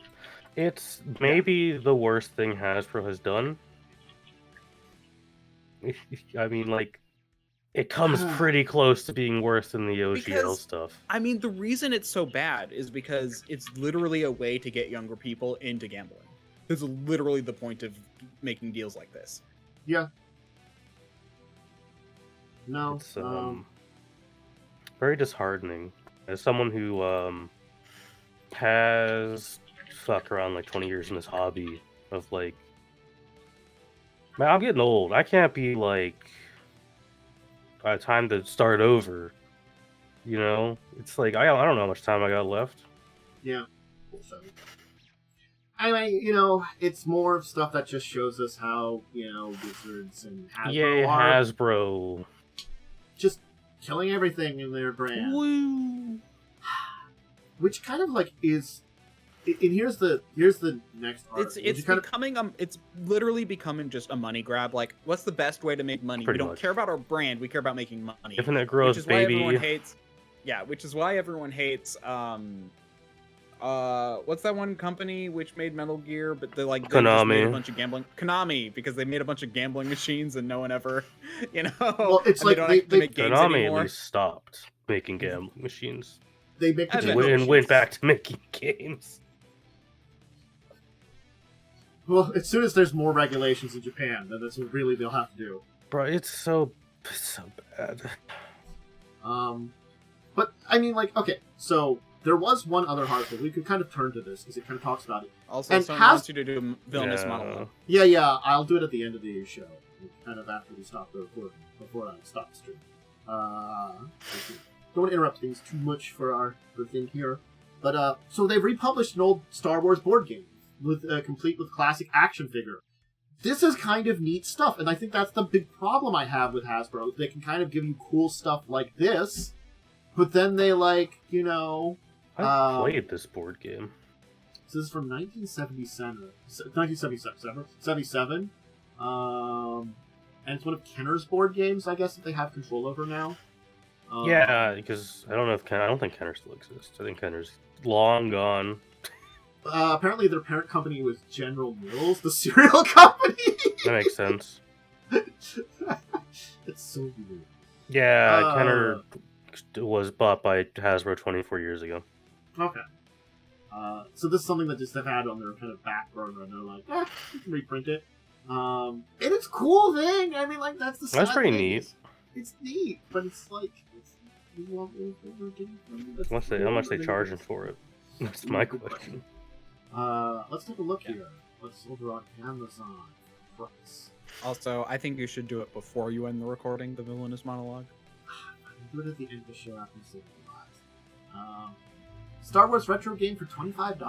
It's maybe the worst thing Hasbro has done. I mean, like, it comes pretty close to being worse than the OGL stuff.
I mean, the reason it's so bad is because it's literally a way to get younger people into gambling. It's literally the point of making deals like this.
Yeah. No.
It's very disheartening. As someone who has fucked around like 20 years in this hobby of like, man, I'm getting old. I can't be like, time to start over. You know, it's like I don't know how much time I got left.
Yeah. I mean, it's more stuff that just shows us how Wizards and Hasbro are
Hasbro
just killing everything in their brand.
Woo.
Which kind of like is, and here's the next part.
It's becoming it's literally becoming just a money grab. Like, what's the best way to make money?
Pretty
we don't
much.
care about our brand. We care about making money.
If it grows,
which is
baby.
why everyone hates. Yeah, which is why everyone hates What's that one company which made Metal Gear, but they just
Konami.
made a bunch of gambling. Konami, because they made a bunch of gambling machines and no one ever,
Well, it's
and
like
they don't have to make games
Konami
anymore.
at least stopped making gambling machines
They make
And
potato
and
chips.
went back to making games.
Well, as soon as there's more regulations in Japan, then that's what really they'll have to do.
Bro, it's so bad.
But I mean, like, okay, so there was one other article we could kind of turn to this because it kind of talks about it.
Also,
And
someone wants you to do a villainous monologue.
Yeah, I'll do it at the end of the show, kind of after we stop the recording, before I stop the stream. Don't want to interrupt things too much for our thing here. But so they've republished an old Star Wars board game with complete with classic action figure. This is kind of neat stuff, and I think that's the big problem I have with Hasbro. They can kind of give you cool stuff like this, but then they
I played this board game.
So this is from 1977. And it's one of Kenner's board games, I guess, that they have control over now.
Yeah, because I don't think Kenner still exists. I think Kenner's long gone.
Apparently their parent company was General Mills, the cereal company.
That makes sense.
It's so weird.
Yeah, Kenner was bought by Hasbro 24 years ago.
Okay. So this is something that just they've had on their kind of back burner, and they're like, we can reprint it. And it's a cool thing. I mean, like, that's the
That's pretty
thing.
neat.
It's neat, but it's like, how
much they charging for it? That's my question.
Let's take a look here. Let's order on Amazon. Price.
Also, I think you should do it before you end the recording, the villainous monologue.
Do it at the end of the show after the Star Wars retro game for $25.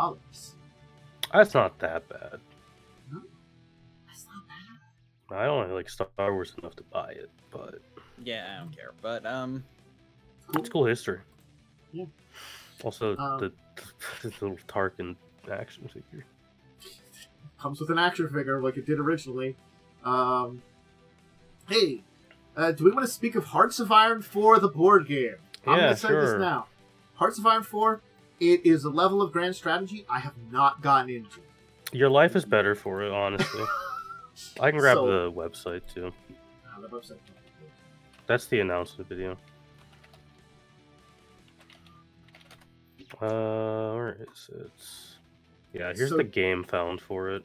That's not that bad.
No, that's not bad.
I don't like Star Wars enough to buy it, but
Yeah, I don't care. But
it's cool history.
Yeah.
Also, the little Tarkin action figure.
Comes with an action figure like it did originally. Hey, do we want to speak of Hearts of Iron 4, the board game? I'm going to say this now. Hearts of Iron 4, it is a level of grand strategy I have not gotten into.
Your life is better for it, honestly. I can grab the website, too.
The website.
That's the announcement video. Where is it? Yeah, here's the game found for it,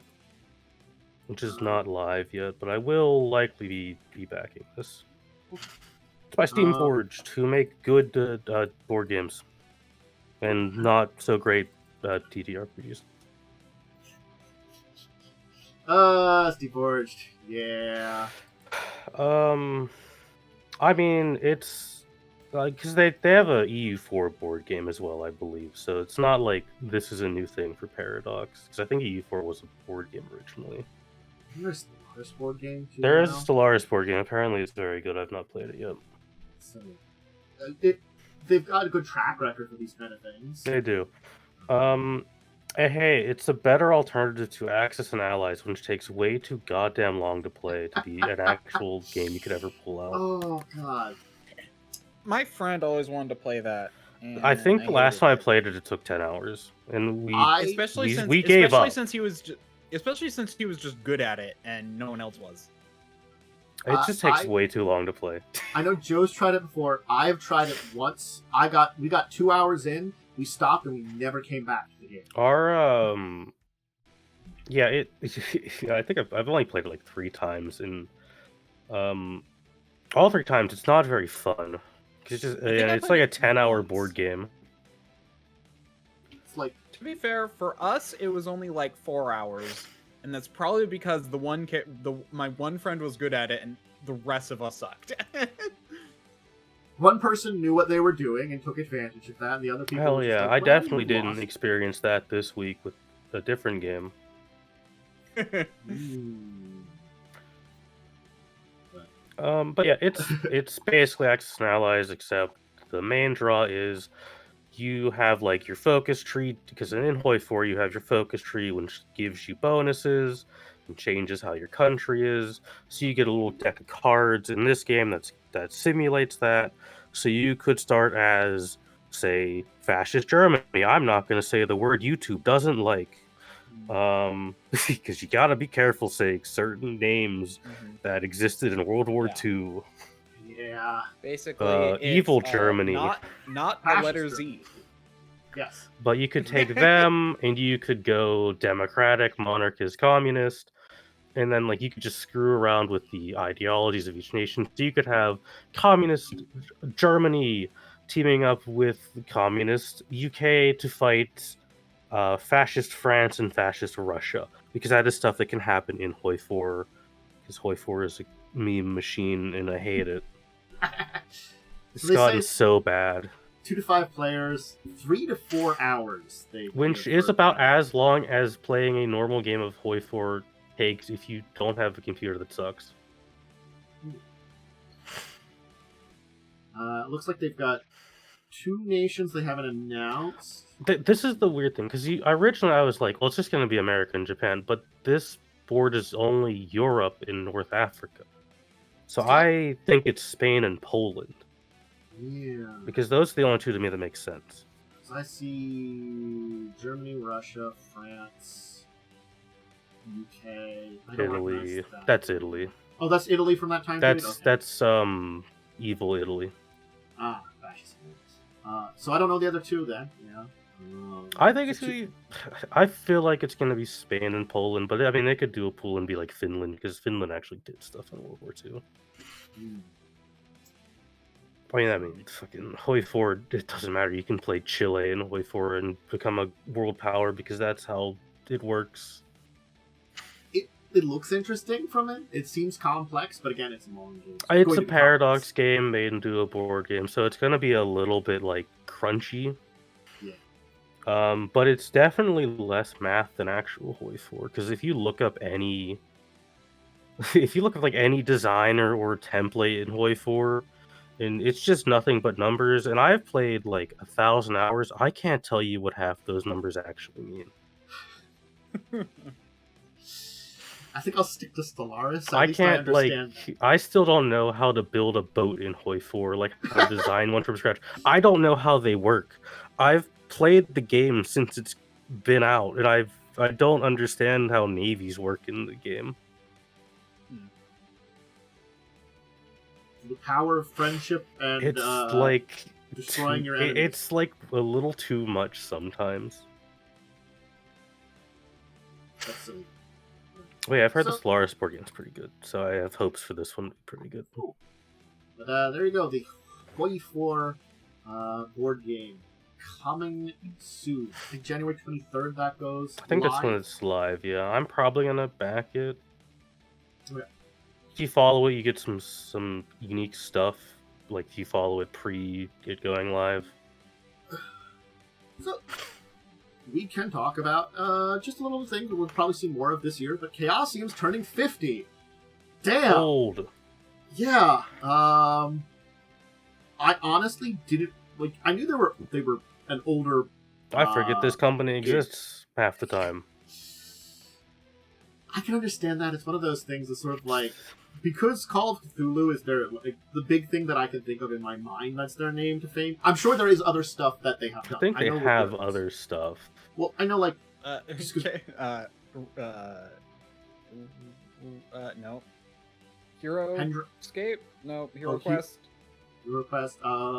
which is not live yet, but I will likely be backing this. It's by Steamforged, who make good board games and not so great TTRPGs.
Steamforged, yeah.
I mean, it's because they have a EU4 board game as well, I believe. So it's not like this is a new thing for Paradox. Because I think EU4 was a board game originally.
There's a Stellaris board game too.
There is a Stellaris board game. Apparently, it's very good. I've not played it yet.
So, they've got a good track record for these kind of things.
They do. Hey, it's a better alternative to Axis and Allies, which takes way too goddamn long to play to be an actual game you could ever pull out.
Oh god.
my friend always wanted to play that.
I think the last time I played it, it took 10 hours, and we gave up.
Especially since he was just good at it, and no one else was.
It just takes way too long to play.
I know Joe's tried it before. I've tried it once. We got 2 hours in. We stopped and we never came back to the game.
I think I've only played it like 3 times, and all 3 times it's not very fun. It's just it's like a 10-hour board game.
It's like,
to be fair, for us it was only like 4 hours, and that's probably because my one friend was good at it and the rest of us sucked.
one person knew what they were doing and took advantage of that, and the other people.
Hell yeah, I definitely didn't
lost.
experience that this week with a different game. But yeah, it's basically Axis and Allies, except the main draw is you have like your focus tree, because in Inhoi 4 you have your focus tree, which gives you bonuses and changes how your country is. So you get a little deck of cards in this game that simulates that. So you could start as say fascist Germany. I'm not going to say the word YouTube doesn't like. Because you gotta be careful saying certain names that existed in World War II.
Yeah.
Basically,
evil
it's,
Germany.
Not the letter Z.
Yes.
But you could take them, and you could go democratic, monarchist, communist, and then like you could just screw around with the ideologies of each nation. So you could have communist Germany teaming up with communist UK to fight fascist France and fascist Russia, because that is stuff that can happen in Hoi 4, because Hoi 4 is a meme machine and I hate it. It's gotten so bad.
2 to 5 players, 3 to 4 hours.
Which is about as long as playing a normal game of Hoi 4 takes if you don't have a computer that sucks.
Looks like they've got 2 nations they haven't announced.
This is the weird thing, because originally I was like, well, it's just going to be America and Japan, but this board is only Europe and North Africa. So I think it's Spain and Poland.
Yeah.
Because those are the only two to me that make sense.
So I see Germany, Russia, France, UK,
Italy. That's Italy.
Oh, that's Italy from that time period? Okay.
That's evil Italy.
Ah, fascist. So I don't know the other two then. Yeah.
I think it's gonna be. I feel like it's gonna be Spain and Poland, but I mean they could do a pool and be like Finland, because Finland actually did stuff in World War II. I mean, fucking Hoi 4, it doesn't matter. You can play Chile in Hoi 4 and become a world power, because that's how it works.
It looks interesting from it. It seems complex, but again, it's a long game.
It's a paradox game made into a board game, so it's gonna be a little bit like crunchy.
Yeah.
But it's definitely less math than actual Hoi 4, because if you look up any any design or template in Hoi 4, and it's just nothing but numbers, and I've played like 1,000 hours, I can't tell you what half those numbers actually mean.
I think I'll stick to Stellaris.
I can't, I still don't know how to build a boat in Hoi 4, like how to design one from scratch. I don't know how they work. I've played the game since it's been out, and I don't understand how navies work in the game.
The power of friendship and
it's like
destroying your enemies.
It's like a little too much sometimes.
That's silly.
Wait, I've heard the Stellaris board game's pretty good, so I have hopes for this one to be pretty good.
Cool. But there you go, the Hoi 4 board game coming soon. I think January 23rd that goes.
I think
live.
that's when it's live. Yeah, I'm probably gonna back it.
Okay.
If you follow it, you get some unique stuff. Like if you follow it pre it going live.
So we can talk about just a little thing that we'll probably see more of this year, but Chaosium's turning 50. Damn.
Old.
Yeah. I honestly didn't I knew they were an older.
I forget this company exists half the time.
I can understand that. It's one of those things that's sort of like, because Call of Cthulhu is their the big thing that I can think of in my mind that's their name to fame. I'm sure there is other stuff that they have done.
I think they have other stuff.
Well, I know no.
Hero Escape? No, Hero Quest.
Hero Quest.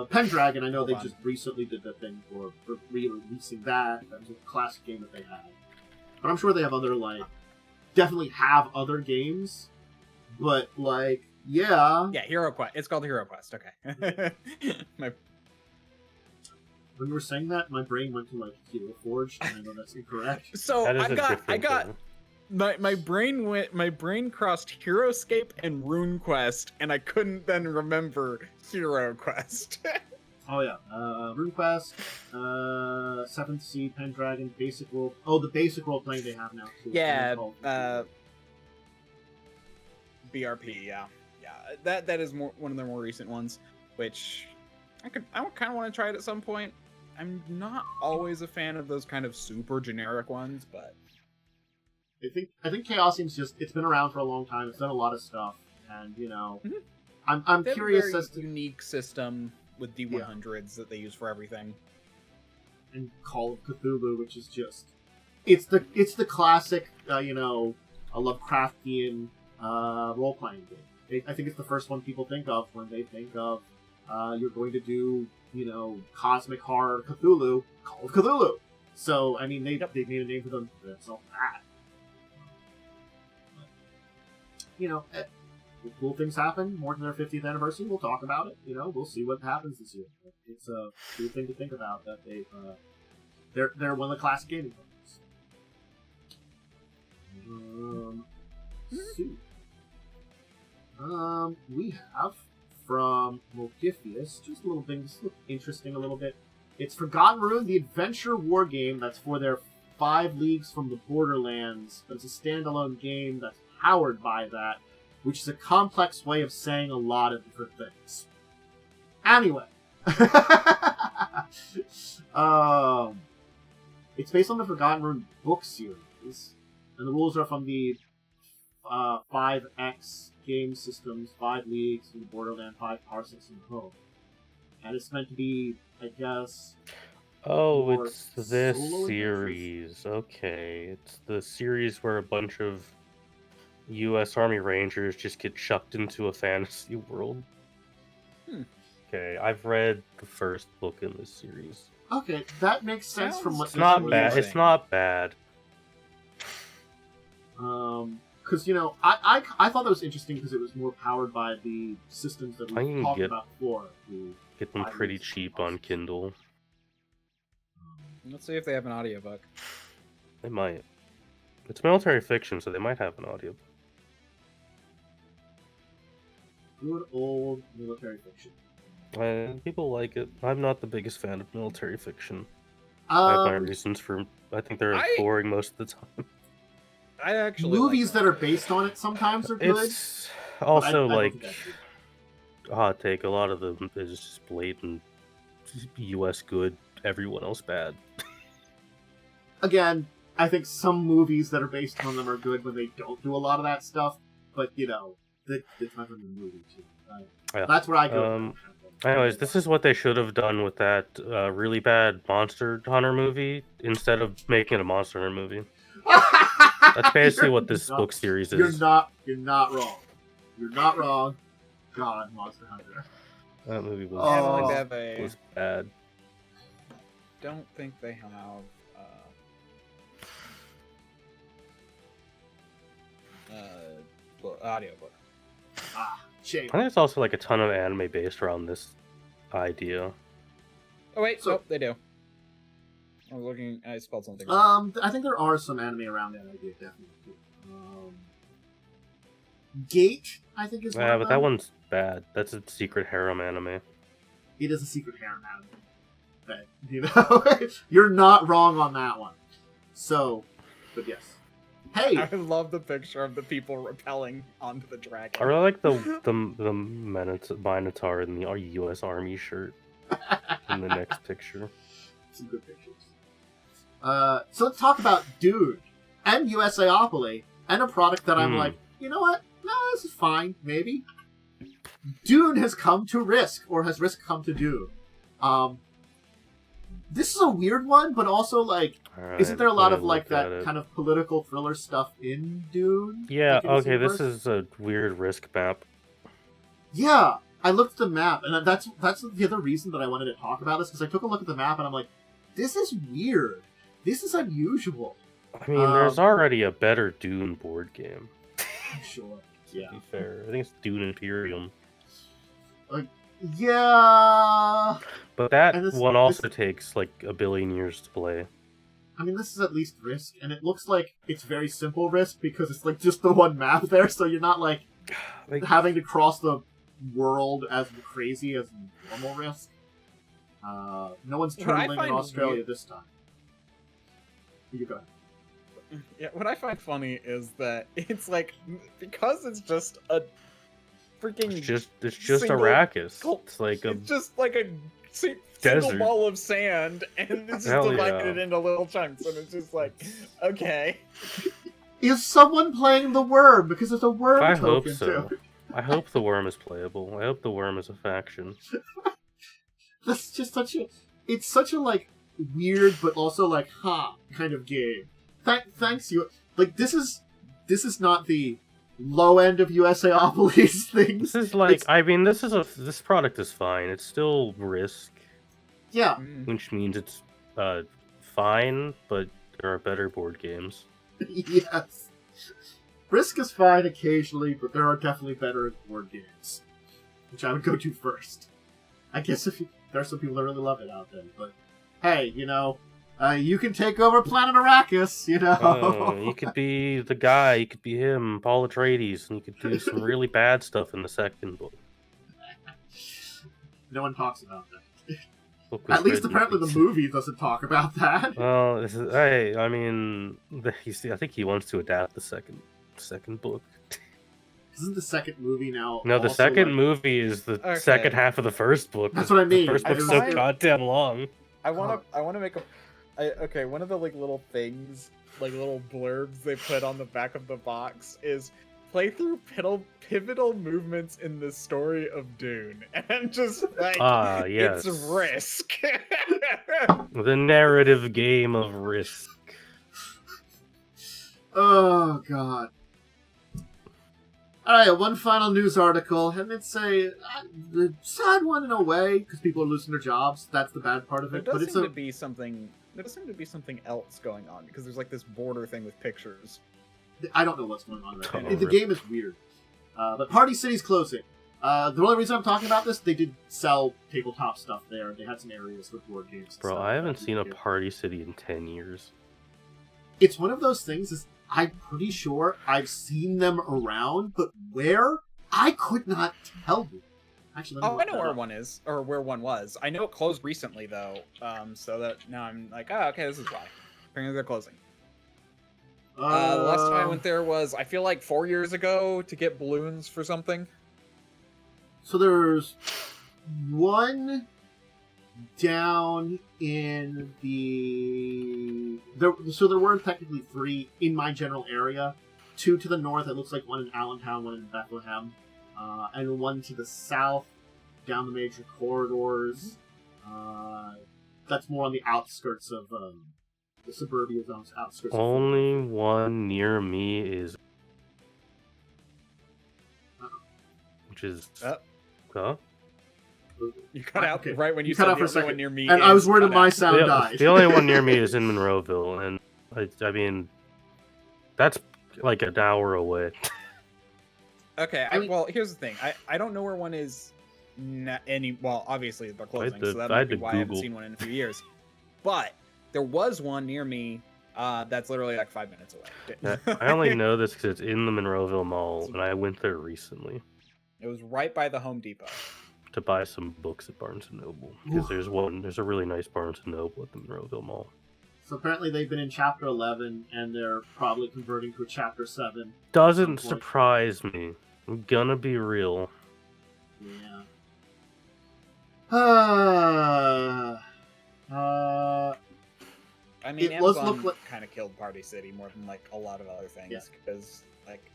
Pendragon, I know they just recently did the thing for re-releasing that. That was a classic game that they had. But I'm sure they have other, definitely have other games. But, yeah.
Yeah, Hero Quest. It's called Hero Quest, okay.
When you were saying that, my brain went to, Hero Forged, and I know that's incorrect.
So, I got... My brain crossed Heroescape and RuneQuest, and I couldn't then remember Hero Quest.
Oh yeah, RuneQuest, 7th Sea, Pendragon, Basic Role. Oh, the Basic Role playing they have now too.
Yeah, BRP. Yeah. That is one of their more recent ones, which I kind of want to try it at some point. I'm not always a fan of those kind of super generic ones, but.
I think Chaosium's it's been around for a long time. It's done a lot of stuff, and I'm curious as to
unique system. with D100s that they use for everything.
And Call of Cthulhu, which is just it's the classic a Lovecraftian role playing game. I think it's the first one people think of when they think of you're going to do cosmic horror Cthulhu, Call of Cthulhu. So they made a name for themselves that. If cool things happen more than their 50th anniversary, we'll talk about it. We'll see what happens this year. It's a cool thing to think about that they're one of the classic gaming companies. We have from Multifius just a little thing, just look interesting a little bit. It's Forgotten Ruin, the adventure war game that's for their 5 Leagues from the Borderlands, but it's a standalone game that's powered by that, which is a complex way of saying a lot of different things. Anyway. It's based on the Forgotten Ruin book series, and the rules are from the 5X game systems, 5 Leagues from the Borderlands, 5 Parsecs, and Home. And it's meant to be, I guess...
Oh, it's this series. Okay. It's the series where a bunch of U.S. Army Rangers just get chucked into a fantasy world. Okay, I've read the first book in this series.
Okay, that makes sense from what...
It's not bad. It's not bad.
Because, I thought that was interesting because it was more powered by the systems that we talked about before.
Get them pretty cheap on Kindle.
Let's see if they have an audiobook.
They might. It's military fiction, so they might have an audiobook.
Good old military fiction.
People like it. I'm not the biggest fan of military fiction. I have my reasons for... I think they're boring most of the time.
I actually
movies that are based on it sometimes are good.
It's also a hot take. A lot of them is just blatant U.S. good, everyone else bad.
Again, I think some movies that are based on them are good when they don't do a lot of that stuff. But it's not from the movie too.
Yeah.
That's where I go.
Anyways, this is what they should have done with that really bad Monster Hunter movie instead of making it a Monster Hunter movie. That's basically what this book series is.
You're not wrong. You're not wrong. God, Monster Hunter.
That movie was, was bad.
Don't think they have audiobook.
Shame.
I think it's also a ton of anime based around this idea.
Oh wait, they do. I was looking. I spelled something.
I think there are some anime around that idea, definitely. Gate, I think is one of them.
That one's bad. That's a secret harem anime.
It is a secret harem anime. But, you're not wrong on that one. So, but yes. Hey!
I love the picture of the people rappelling onto the dragon.
I really like the Minotaur in the U.S. Army shirt in the next picture.
Some good pictures. So let's talk about Dune and USAopoly and a product that I'm like, you know what? No, this is fine, maybe. Dune has come to Risk, or has Risk come to Dune? This is a weird one, but also isn't there a lot of that kind of political thriller stuff in Dune?
Yeah. Okay, this is a weird Risk map. Yeah,
I looked at the map, and that's the other reason that I wanted to talk about this, because I took a look at the map and I'm like, this is weird. This is unusual.
I mean, there's already a better Dune board game.
Sure. Yeah.
To be fair, I think it's Dune Imperium.
Yeah.
But that one also takes a billion years to play.
I mean, this is at least Risk, and it looks like it's very simple Risk because it's just the one map there, so you're not having to cross the world as crazy as normal Risk. No one's turtling in Australia this time. You go ahead.
Yeah, what I find funny is that it's because it's just a freaking
it's just Arrakis.
It's just a single ball of sand, and it's just divided into little chunks, and it's just okay.
Is someone playing the worm? Because it's a worm token.
I hope so. I hope the worm is playable. I hope the worm is a faction.
That's just it's such a like weird but also like kind of game. Thanks you. Like this is not the low end of USAopolis things.
This is like this product is fine. It's still Risk.
Yeah.
Which means it's fine, but there are better board games.
Yes. Risk is fine occasionally, but there are definitely better board games, which I would go to first. I guess there are some people that really love it out there, but hey, you can take over Planet Arrakis,
You could be the guy, you could be him, Paul Atreides, and you could do some really bad stuff in the second book.
No one talks about that. At least apparently the movie doesn't talk about that.
Well, I think he wants to adapt the second book.
Isn't the second movie now?
No, the second movie is the second half of the first book.
That's what I mean.
The first book's so goddamn long.
I want to make one of the like little things, like little blurbs they put on the back of the box is play through pivotal movements in the story of Dune, and just like
yes.
It's Risk.
The narrative game of Risk.
Oh god. Alright, one final news article, and it's a sad one in a way, because people are losing their jobs. That's the bad part of it.
There does seem to be something else going on, because there's like this border thing with pictures.
I don't know what's going on right now. The game is weird. But Party City's closing. The only reason I'm talking about this, they did sell tabletop stuff there. They had some areas with board games.
Bro, I haven't seen a Party City in 10 years.
It's one of those things, I'm pretty sure I've seen them around, but where? I could not tell you. Actually,
I know where one is, or where one was. I know it closed recently, though, so that now I'm like, okay, this is why. Apparently they're closing. The last time I went there was, I feel like 4 years ago, to get balloons for something.
So there's one down in so there were technically 3 in my general area. 2 to the north, it looks like one in Allentown, one in Bethlehem, and 1 to the south, down the major corridors. That's more on the outskirts of the suburbia zones, outskirts.
Only one near me is, which is,
You cut out right when you
cut
said
out for a
the
second.
one near me.
And I was worried that my sound died.
The only one near me is in Monroeville, and I mean, that's like an hour away.
Okay, well, here's the thing. I don't know where one is well, obviously they're closing, so that might be why I haven't seen one in a few years. But there was one near me that's literally like 5 minutes away.
I only know this because it's in the Monroeville Mall, and I went there recently.
It was right by the Home Depot.
To buy some books at Barnes & Noble, because there's a really nice Barnes & Noble at the Monroeville Mall.
So apparently they've been in Chapter 11, and they're probably converting to a Chapter 7.
Doesn't surprise me. I'm gonna be real.
Yeah.
I mean, Amazon kind of killed Party City more than like a lot of other things, because like...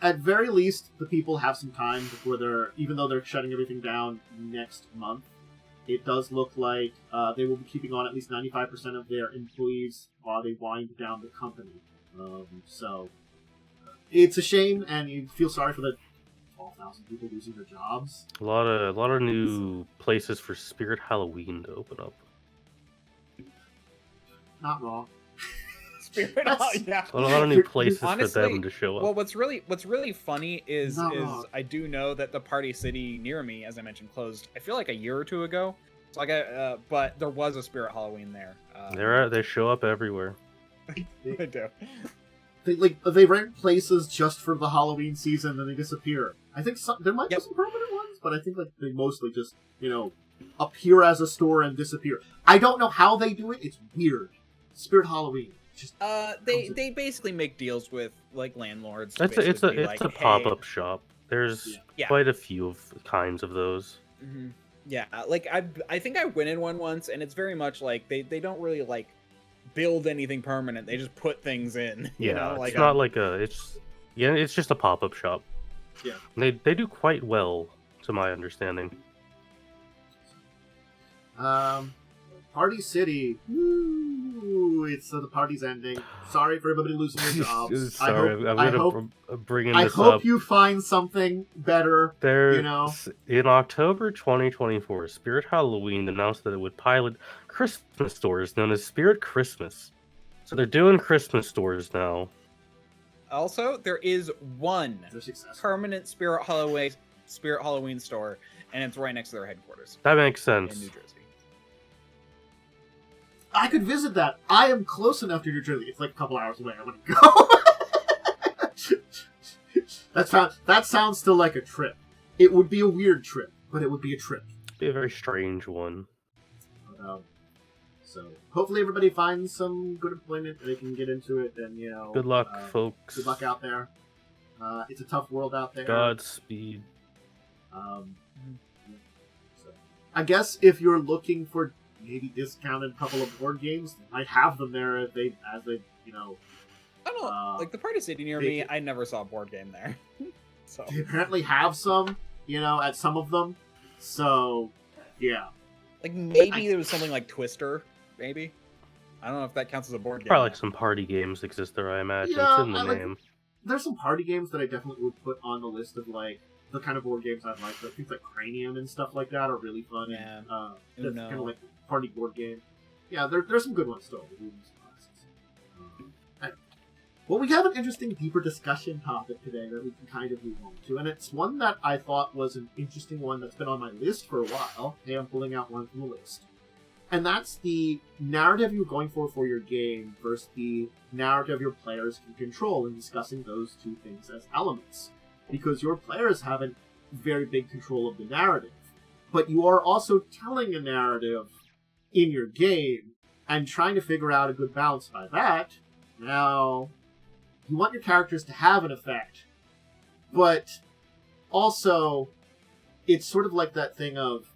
At very least, the people have some time before even though they're shutting everything down next month, it does look like they will be keeping on at least 95% of their employees while they wind down the company. So, it's a shame, and you feel sorry for the 12,000 people losing their jobs.
A lot of new places for Spirit Halloween to open up.
Not wrong.
Yeah.
A lot of new places
Honestly,
for them to show up.
Well, what's really funny is I do know that the Party City near me, as I mentioned, closed. I feel like a year or 2 ago. So but there was a Spirit Halloween there.
They show up everywhere.
They do.
They rent places just for the Halloween season, and they disappear. I think there might be some permanent ones, but I think like they mostly just appear as a store and disappear. I don't know how they do it. It's weird. Spirit Halloween.
They basically make deals with like landlords.
It's a pop-up shop. There's quite a few kinds of those.
Mm-hmm. Yeah, like I think I went in one once, and it's very much like they don't really like build anything permanent. They just put things in.
It's not like it's just a pop-up shop.
Yeah,
they do quite well, to my understanding.
Party City. Woo! It's the party's ending. Sorry for everybody losing their jobs.
Sorry, I'm gonna bring in
I
this
hope
up.
you find something better.
There,
you know,
in October 2024, Spirit Halloween announced that it would pilot Christmas stores known as Spirit Christmas. So they're doing Christmas stores now.
Also, there is one permanent Spirit Halloween store, and it's right next to their headquarters.
That makes sense.
In New Jersey.
I could visit that. I am close enough to New Jersey. It's like a couple hours away. I want to go. That sounds still like a trip. It would be a weird trip, but it would be a trip.
It'd be a very strange one.
So hopefully everybody finds some good employment. They can get into it, and
good luck, folks.
Good luck out there. It's a tough world out there.
Godspeed.
So I guess if you're looking for maybe discounted couple of board games, they might have them there as they
I don't know. Like the Party City near me, I never saw a board game there. So
they apparently have some, at some of them. So yeah.
Like maybe there was something like Twister, maybe. I don't know if that counts as a board game.
Probably like some party games exist there, I imagine.
Yeah,
it's in the name.
There's some party games that I definitely would put on the list of like the kind of board games I like. But things like Cranium and stuff like that are really fun.
Yeah.
And that's kind of like a party board game. Yeah, there's some good ones still. Well, we have an interesting, deeper discussion topic today that we can kind of move on to, and it's one that I thought was an interesting one that's been on my list for a while. Hey, I'm pulling out one from the list. And that's the narrative you're going for your game versus the narrative your players can control, and discussing those two things as elements. Because your players have a very big control of the narrative, but you are also telling a narrative in your game, and trying to figure out a good balance by that. Now, you want your characters to have an effect, but also it's sort of like that thing of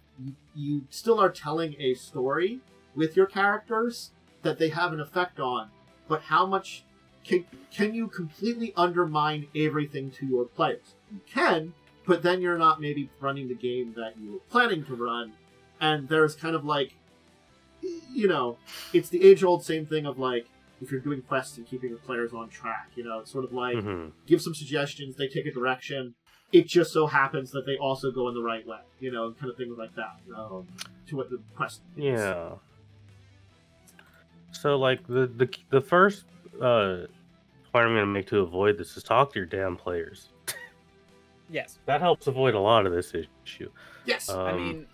you still are telling a story with your characters that they have an effect on, but how much can you completely undermine everything to your players? You can, but then you're not maybe running the game that you were planning to run, and there's kind of like, it's the age-old same thing of like, if you're doing quests and keeping your players on track, it's sort of like, give some suggestions, they take a direction, it just so happens that they also go in the right way, and kind of things like that, to what the quest is.
Yeah. So, like, the first point I'm going to make to avoid this is talk to your damn players.
Yes.
That helps avoid a lot of this issue.
Yes.
I mean,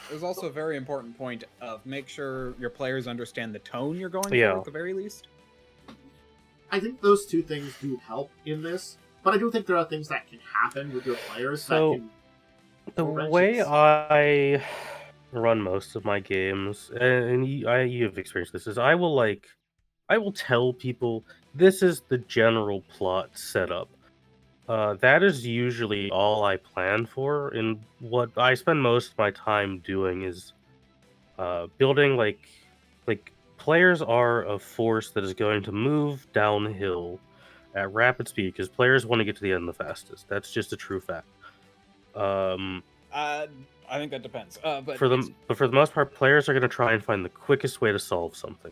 there's also a very important point of make sure your players understand the tone you're going for at the very least.
I think those two things do help in this, but I do think there are things that can happen with your players that can...
The way I run most of my games, and you have experienced this, is I will tell people, this is the general plot setup. That is usually all I plan for, and what I spend most of my time doing is building, like players are a force that is going to move downhill at rapid speed, because players want to get to the end the fastest. That's just a true fact.
I think that depends. But
for the most part, players are going to try and find the quickest way to solve something.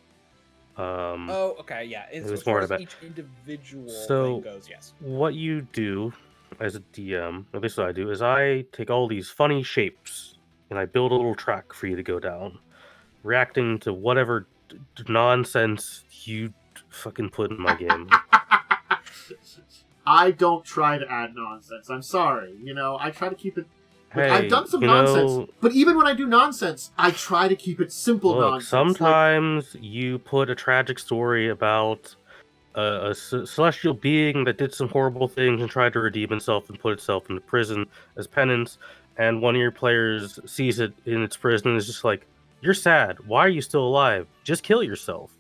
Okay, yeah.
It's more about
each individual
thing
goes, yes.
What you do as a DM, at least what I do, is I take all these funny shapes and I build a little track for you to go down, reacting to whatever nonsense you fucking put in my game.
I don't try to add nonsense. I'm sorry. I try to keep it...
Hey,
I've done some nonsense, but even when I do nonsense, I try to keep it simple nonsense.
Sometimes you put a tragic story about a celestial being that did some horrible things and tried to redeem himself and put itself into prison as penance, and one of your players sees it in its prison and is just like, you're sad. Why are you still alive? Just kill yourself.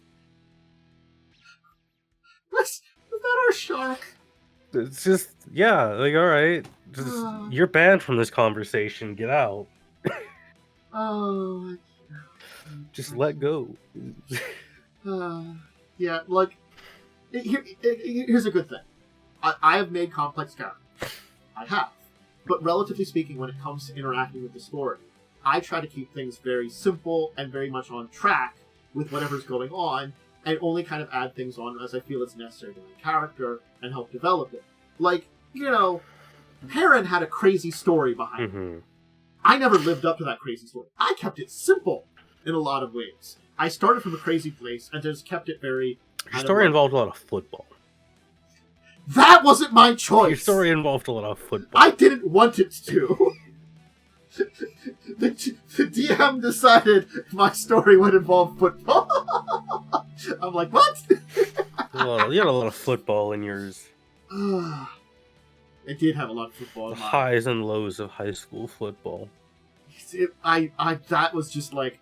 Was that our shark?
It's just, yeah, like, alright. You're banned from this conversation. Get out. Just let go.
Yeah, like, here's a good thing. I have made complex characters. I have. But relatively speaking, when it comes to interacting with the story, I try to keep things very simple and very much on track with whatever's going on, and only kind of add things on as I feel it's necessary to my character and help develop it. Like, Perrin had a crazy story behind it. I never lived up to that crazy story. I kept it simple in a lot of ways. I started from a crazy place and just kept it very...
Your story involved a lot of football.
That wasn't my choice!
Your story involved a lot of football.
I didn't want it to. The DM decided my story would involve football. I'm like, what?
You had a lot of football in yours.
It did have a lot of football.
The highs and lows of high school football.
That was just like,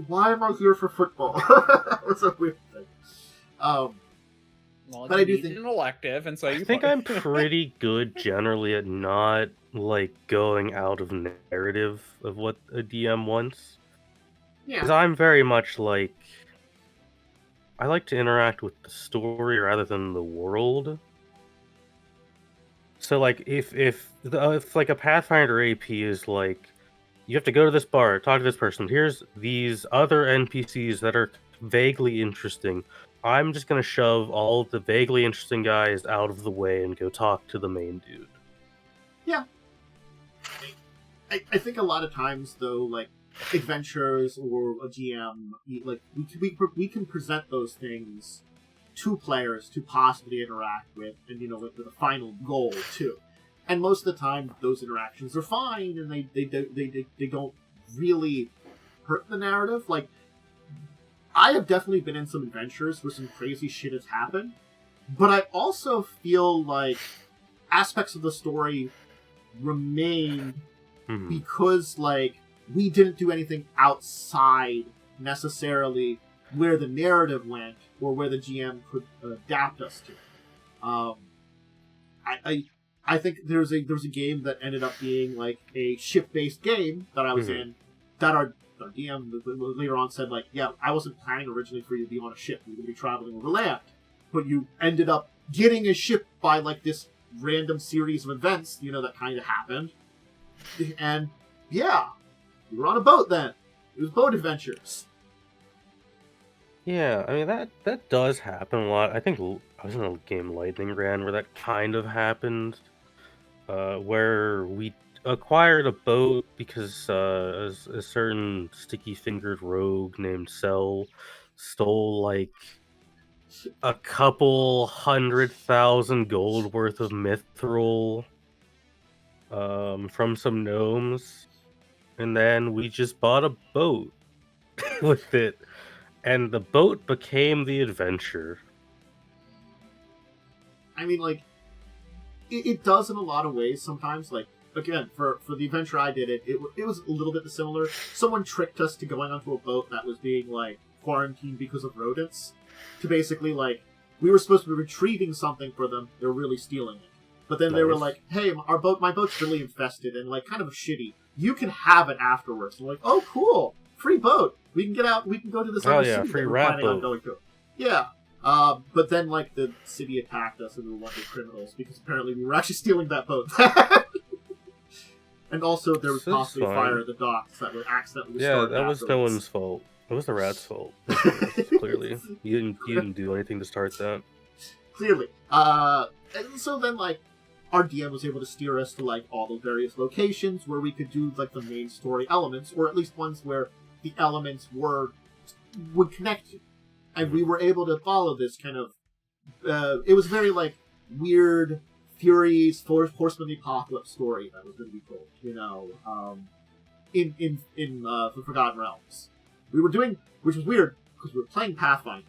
why am I here for football? That was a weird thing.
Well,
but I do think
an elective, and so
I think I'm pretty good generally at not going out of narrative of what a DM wants.
Yeah.
Because I'm very much I like to interact with the story rather than the world. So if a Pathfinder AP is you have to go to this bar, talk to this person. Here's these other NPCs that are vaguely interesting. I'm just going to shove all the vaguely interesting guys out of the way and go talk to the main dude.
Yeah. I think a lot of times, though, adventures or a GM, we can present those things to players to possibly interact with, and, with a final goal, too. And most of the time, those interactions are fine, and they don't really hurt the narrative. I have definitely been in some adventures where some crazy shit has happened, but I also feel like aspects of the story remain because, we didn't do anything outside necessarily where the narrative went or where the GM could adapt us to. I think there was a game that ended up being a ship-based game that I was in that our DM later on said yeah, I wasn't planning originally for you to be on a ship. You were going to be traveling over land, but you ended up getting a ship by this random series of events, that kind of happened. And yeah, we were on a boat then. It was boat adventures.
Yeah, I mean that does happen a lot. I think I was in a game Lightning Ran where that kind of happened, where we acquired a boat because a certain sticky-fingered rogue named Cell stole a couple 100,000 gold worth of mithril from some gnomes, and then we just bought a boat with it, and the boat became the adventure.
I mean, it does in a lot of ways sometimes. Again, for the adventure I did, it was a little bit similar. Someone tricked us to going onto a boat that was being quarantined because of rodents. To basically we were supposed to be retrieving something for them. They were really stealing it. But then they were like, "Hey, my boat's really infested and kind of shitty. You can have it afterwards." And "Oh, cool, free boat. We can get out. We can go to this other city
free
that we're
rat
planning on
boat."
going to." Yeah. But then the city attacked us and we were wanted criminals because apparently we were actually stealing that boat. And also there was possibly fire at the docks that was accidentally started.
Yeah, that was no one's fault. It was the rat's fault. Clearly, you didn't do anything to start that.
Clearly. And so then our DM was able to steer us to all the various locations where we could do the main story elements, or at least ones where the elements would connect to. And we were able to follow this kind of it was very weird Fury's Horseman of the Apocalypse story that was going to be told, in the Forgotten Realms. We were doing, which was weird because we were playing Pathfinder,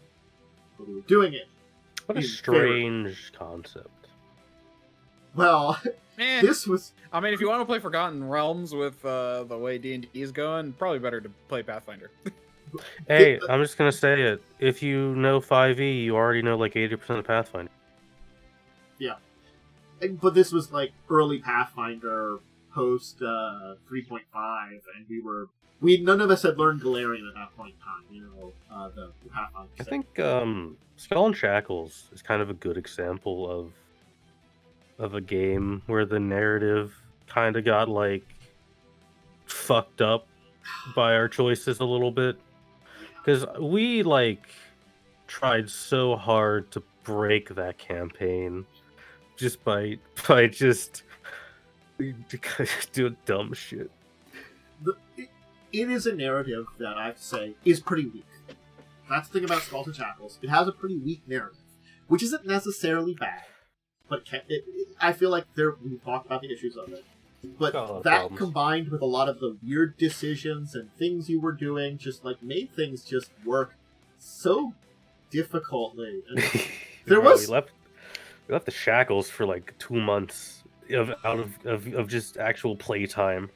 but we were doing it.
What a strange concept.
Well, this was...
I mean, if you want to play Forgotten Realms with the way D&D is going, probably better to play Pathfinder.
Hey, I'm just going to say it. If you know 5e, you already know 80% of Pathfinder.
Yeah. But this was early Pathfinder, post 3.5, and none of us had learned Galarian at that point in time, the Pathfinder.
I think Skull and Shackles is kind of a good example of a game where the narrative kind of got fucked up by our choices a little bit, because we tried so hard to break that campaign just by just doing dumb shit.
It is a narrative that I have to say is pretty weak. That's the thing about Skull to Shackles. It has a pretty weak narrative, which isn't necessarily bad, but I feel like we've talked about the issues of it. But that combined with a lot of the weird decisions and things you were doing just made things just work so difficultly. And
we left the shackles for 2 months of just actual playtime.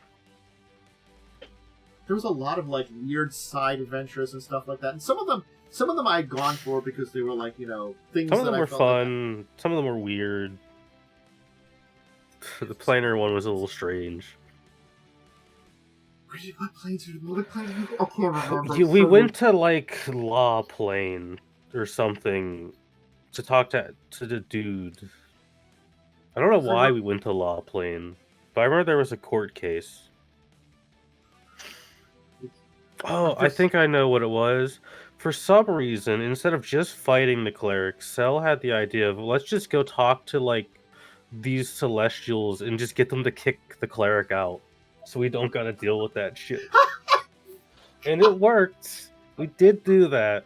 There was a lot of weird side adventures and stuff like that, and some of them I'd gone for because they were things.
Some of them were fun. Some of them were weird. The planar one was a little strange.
Where did you put planes? What plane did you? I can't remember.
We went to Law Plane or something to talk to the dude. I don't know why we went to Law Plane, but I remember there was a court case. Oh, I think I know what it was. For some reason, instead of just fighting the cleric, Cell had the idea of, let's just go talk to these celestials and just get them to kick the cleric out, so we don't gotta deal with that shit. And it worked. We did do that,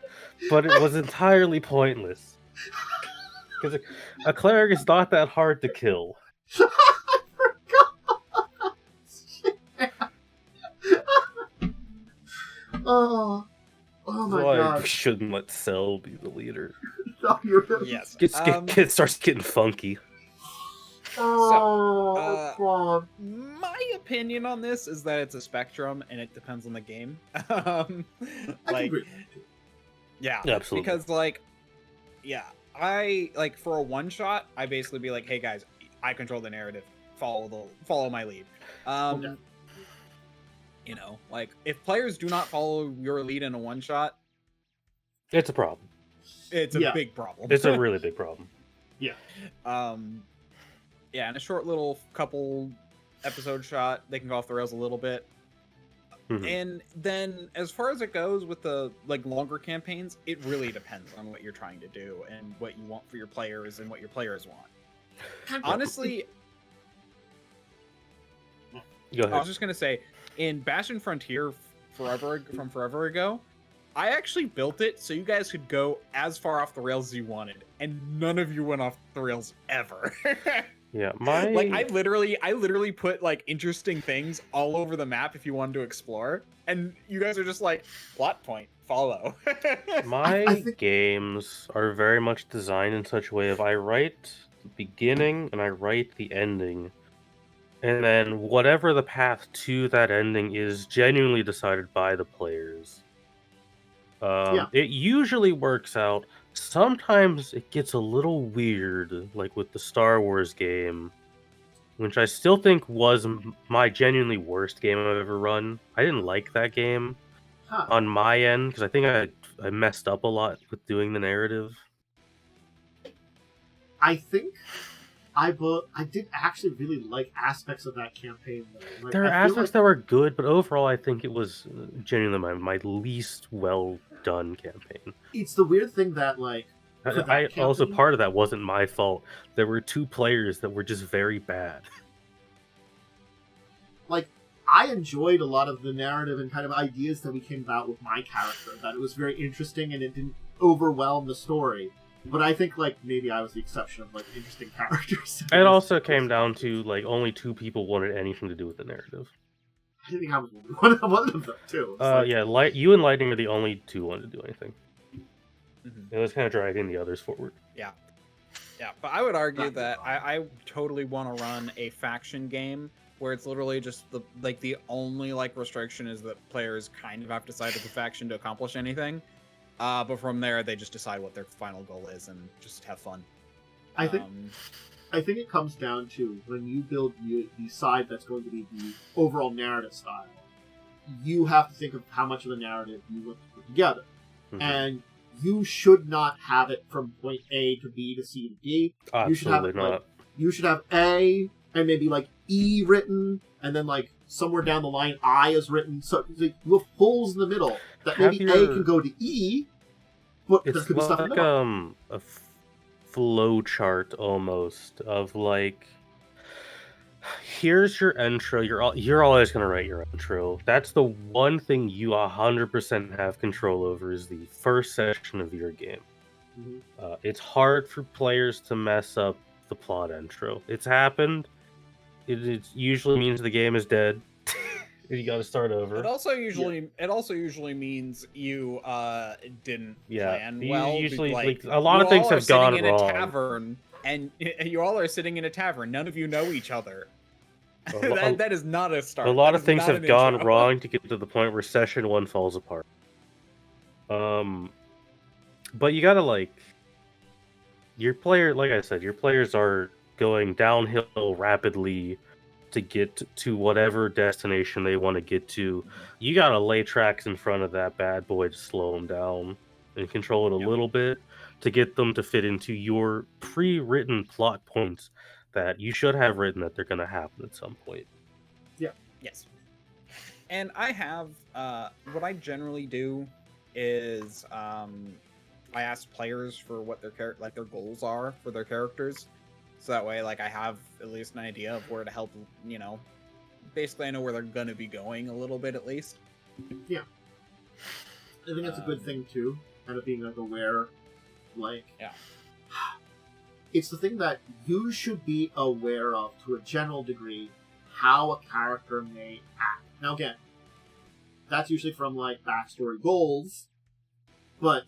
but it was entirely pointless. Because a cleric is not that hard to kill.
I forgot. Oh my god!
We shouldn't let Cell be the leader.
No,
Yes.
It starts getting funky.
My opinion on this is that it's a spectrum, and it depends on the game.
I agree.
Yeah,
absolutely.
Because I for a one shot, I basically be like, "Hey guys, I control the narrative. Follow my lead."
Okay.
If players do not follow your lead in a one shot,
it's a problem.
It's a big problem.
It's a really big problem.
Yeah.
Yeah, in a short little couple episode shot, they can go off the rails a little bit.
Mm-hmm.
And then as far as it goes with the longer campaigns, it really depends on what you're trying to do and what you want for your players and what your players want. Honestly,
go ahead.
I was just gonna say, in Bastion Frontier forever ago, I actually built it so you guys could go as far off the rails as you wanted, and none of you went off the rails ever.
Yeah,
I literally put interesting things all over the map if you wanted to explore, and you guys are just plot point, follow.
My games are very much designed in such a way of I write the beginning and I write the ending, and then whatever the path to that ending is genuinely decided by the players. It usually works out. Sometimes it gets a little weird, like with the Star Wars game, which I still think was my genuinely worst game I've ever run. I didn't like that game on my end, because I think I messed up a lot with doing the narrative.
I think I did actually really like aspects of that campaign.
There are aspects that were good, but overall I think it was genuinely my least well done campaign.
It's the weird thing that
also part of that wasn't my fault. There were two players that were just very bad.
I enjoyed a lot of the narrative and kind of ideas that we came about with my character. That it was very interesting and it didn't overwhelm the story. But I think maybe I was the exception of interesting characters.
It also came down to only two people wanted anything to do with the narrative.
I think I was one of them too.
You and Lightning are the only two who wanted to do anything.
Mm-hmm.
It was kind of dragging the others forward.
Yeah, but I would argue that I totally want to run a faction game where it's literally just the only restriction is that players kind of have to side with the faction to accomplish anything. But from there, they just decide what their final goal is and just have fun.
I think it comes down to when you build the side that's going to be the overall narrative style, you have to think of how much of the narrative you want to put together. Mm-hmm. And you should not have it from point A to B to C to D.
Absolutely
you should have
not.
You should have A and maybe E written, and then somewhere down the line I is written, so you have holes in the middle that maybe A can go to E, but there could be stuff in the middle.
A flow chart almost of like, here's your intro. You're always gonna write your intro. That's the one thing you 100% have control over, is the first section of your game. It's hard for players to mess up the plot intro. It's happened. It usually means the game is dead. You got to start over.
It also usually means you didn't plan well.
Usually, like a lot of things have gone wrong.
In a tavern, and you all are sitting in a tavern. None of you know each other. That is not a start.
A lot of things have gone wrong to get to the point where session 1 falls apart. But you gotta, like, like I said, your players are going downhill rapidly to get to whatever destination they want to get to. You gotta lay tracks in front of that bad boy to slow them down and control it a little bit to get them to fit into your pre-written plot points that you should have written that they're gonna happen at some point.
Yeah.
Yes. And I have what I generally do is I ask players for what their goals are for their characters, so that way, like, I have at least an idea of where to help. Basically, I know where they're gonna be going a little bit at least.
Yeah, I think that's a good thing too. Kind of being like aware, like, it's the thing that you should be aware of to a general degree, how a character may act. Now, again, that's usually from like backstory goals, but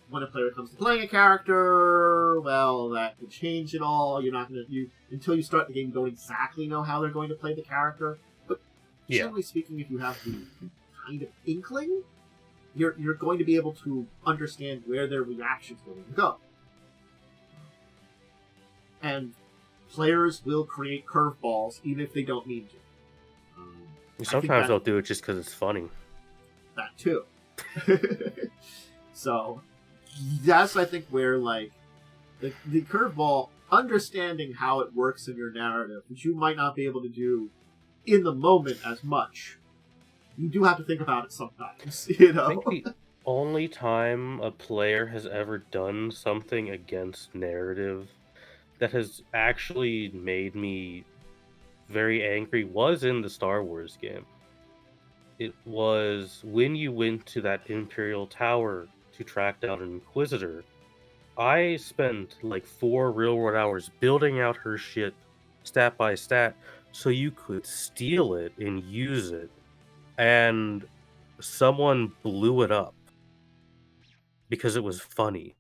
when a player comes to playing a character, well, that could change it all. You're not gonna until you start the game, you don't exactly know how they're going to play the character. But generally speaking, if you have the kind of inkling, you're going to be able to understand where their reaction's going to go. And players will create curveballs even if they don't mean to.
Sometimes they'll do it just because it's funny.
That too. So that's, I think, where, like, the curveball, understanding how it works in your narrative, which you might not be able to do in the moment as much. You do have to think about it sometimes, I think
the only time a player has ever done something against narrative that has actually made me very angry was in the Star Wars game. It was when you went to that Imperial Tower to track down an Inquisitor. I spent like 4 real-world hours building out her shit stat by stat so you could steal it and use it, and someone blew it up because it was funny.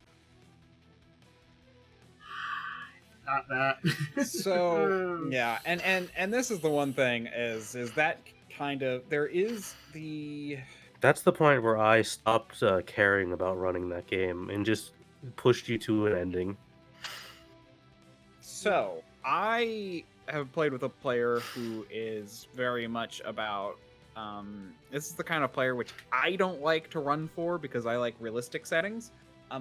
Not that.
So yeah, and this is the one thing is that kind of there is the.
That's the point where I stopped caring about running that game and just pushed you to an ending.
So, I have played with a player who is very much about... this is the kind of player which I don't like to run for because I like realistic settings.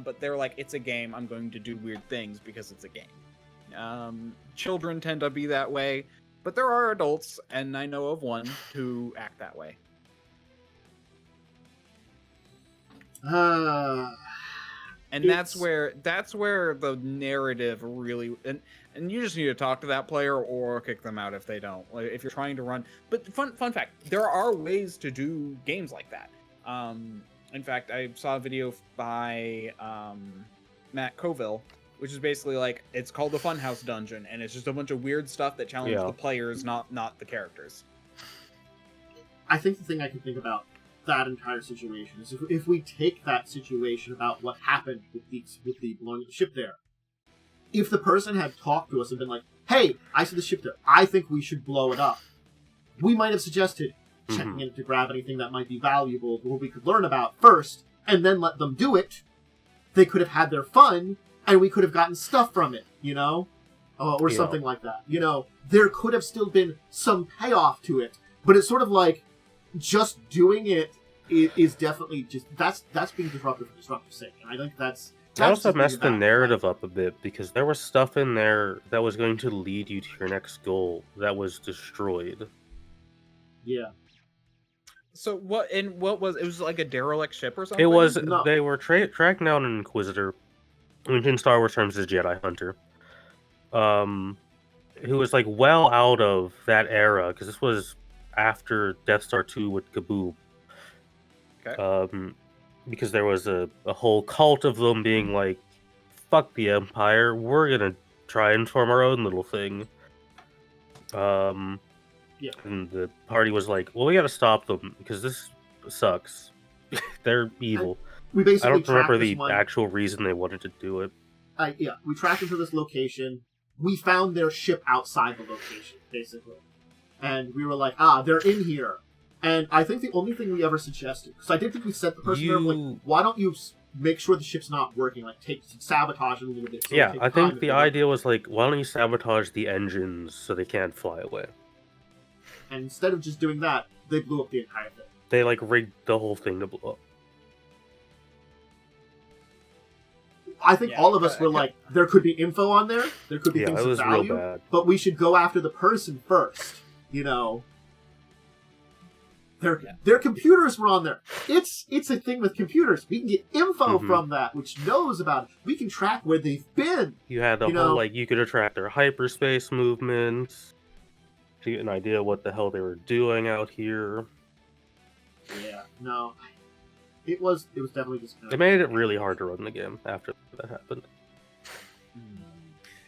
But they're like, it's a game, I'm going to do weird things because it's a game. Children tend to be that way, but there are adults, and I know of one who act that way. And that's where the narrative really and you just need to talk to that player or kick them out if they don't. Like, if you're trying to run. But fun fact, there are ways to do games like that. In fact, I saw a video by Matt Coville, which is basically like, it's called the Funhouse Dungeon, and it's just a bunch of weird stuff that challenges the players, not the characters.
I think the thing I can think about that entire situation is if we take that situation about what happened with the blowing of the ship there, if the person had talked to us and been like, hey, I see the ship there, I think we should blow it up, we might have suggested checking in to grab anything that might be valuable or we could learn about first, and then let them do it. They could have had their fun, and we could have gotten stuff from it, or something like that. There could have still been some payoff to it, but it's sort of like, just doing it is definitely just that's being disruptive for disruptive's sake, and I think that's
also messed the narrative up a bit because there was stuff in there that was going to lead you to your next goal that was destroyed.
Yeah.
So what? And what was it? Was like a derelict ship or something?
It was
No.
they were tracking down an Inquisitor, which in Star Wars terms is Jedi Hunter, who was like well out of that era because this was after Death Star 2 with Kaboob.
Okay.
Because there was a whole cult of them being like, "Fuck the Empire, we're gonna try and form our own little thing."
Yeah.
And the party was like, "Well, we gotta stop them because this sucks. They're evil."
We
I
basically
don't remember
tracked this
the
one.
actual reason they wanted to do it.
Yeah, we tracked them to this location. We found their ship outside the location, basically. And we were like, they're in here. And I think the only thing we ever suggested, because I did think we set the person there, like, why don't you make sure the ship's not working? Like, sabotage it a little bit. So
Yeah, I think the idea was like, why don't you sabotage the engines so they can't fly away?
And instead of just doing that, they blew up the entire thing.
They like rigged the whole thing to blow up.
I think all of us were like, there could be info on there. There could be things of value.
Real bad.
But we should go after the person first. You know, their computers were on there. It's a thing with computers. We can get info from that, which knows about it. We can track where they've been.
You had the whole like you could track their hyperspace movements to get an idea what the hell they were doing out here.
Yeah, no. It was definitely just.
It made it really hard to run the game after that happened.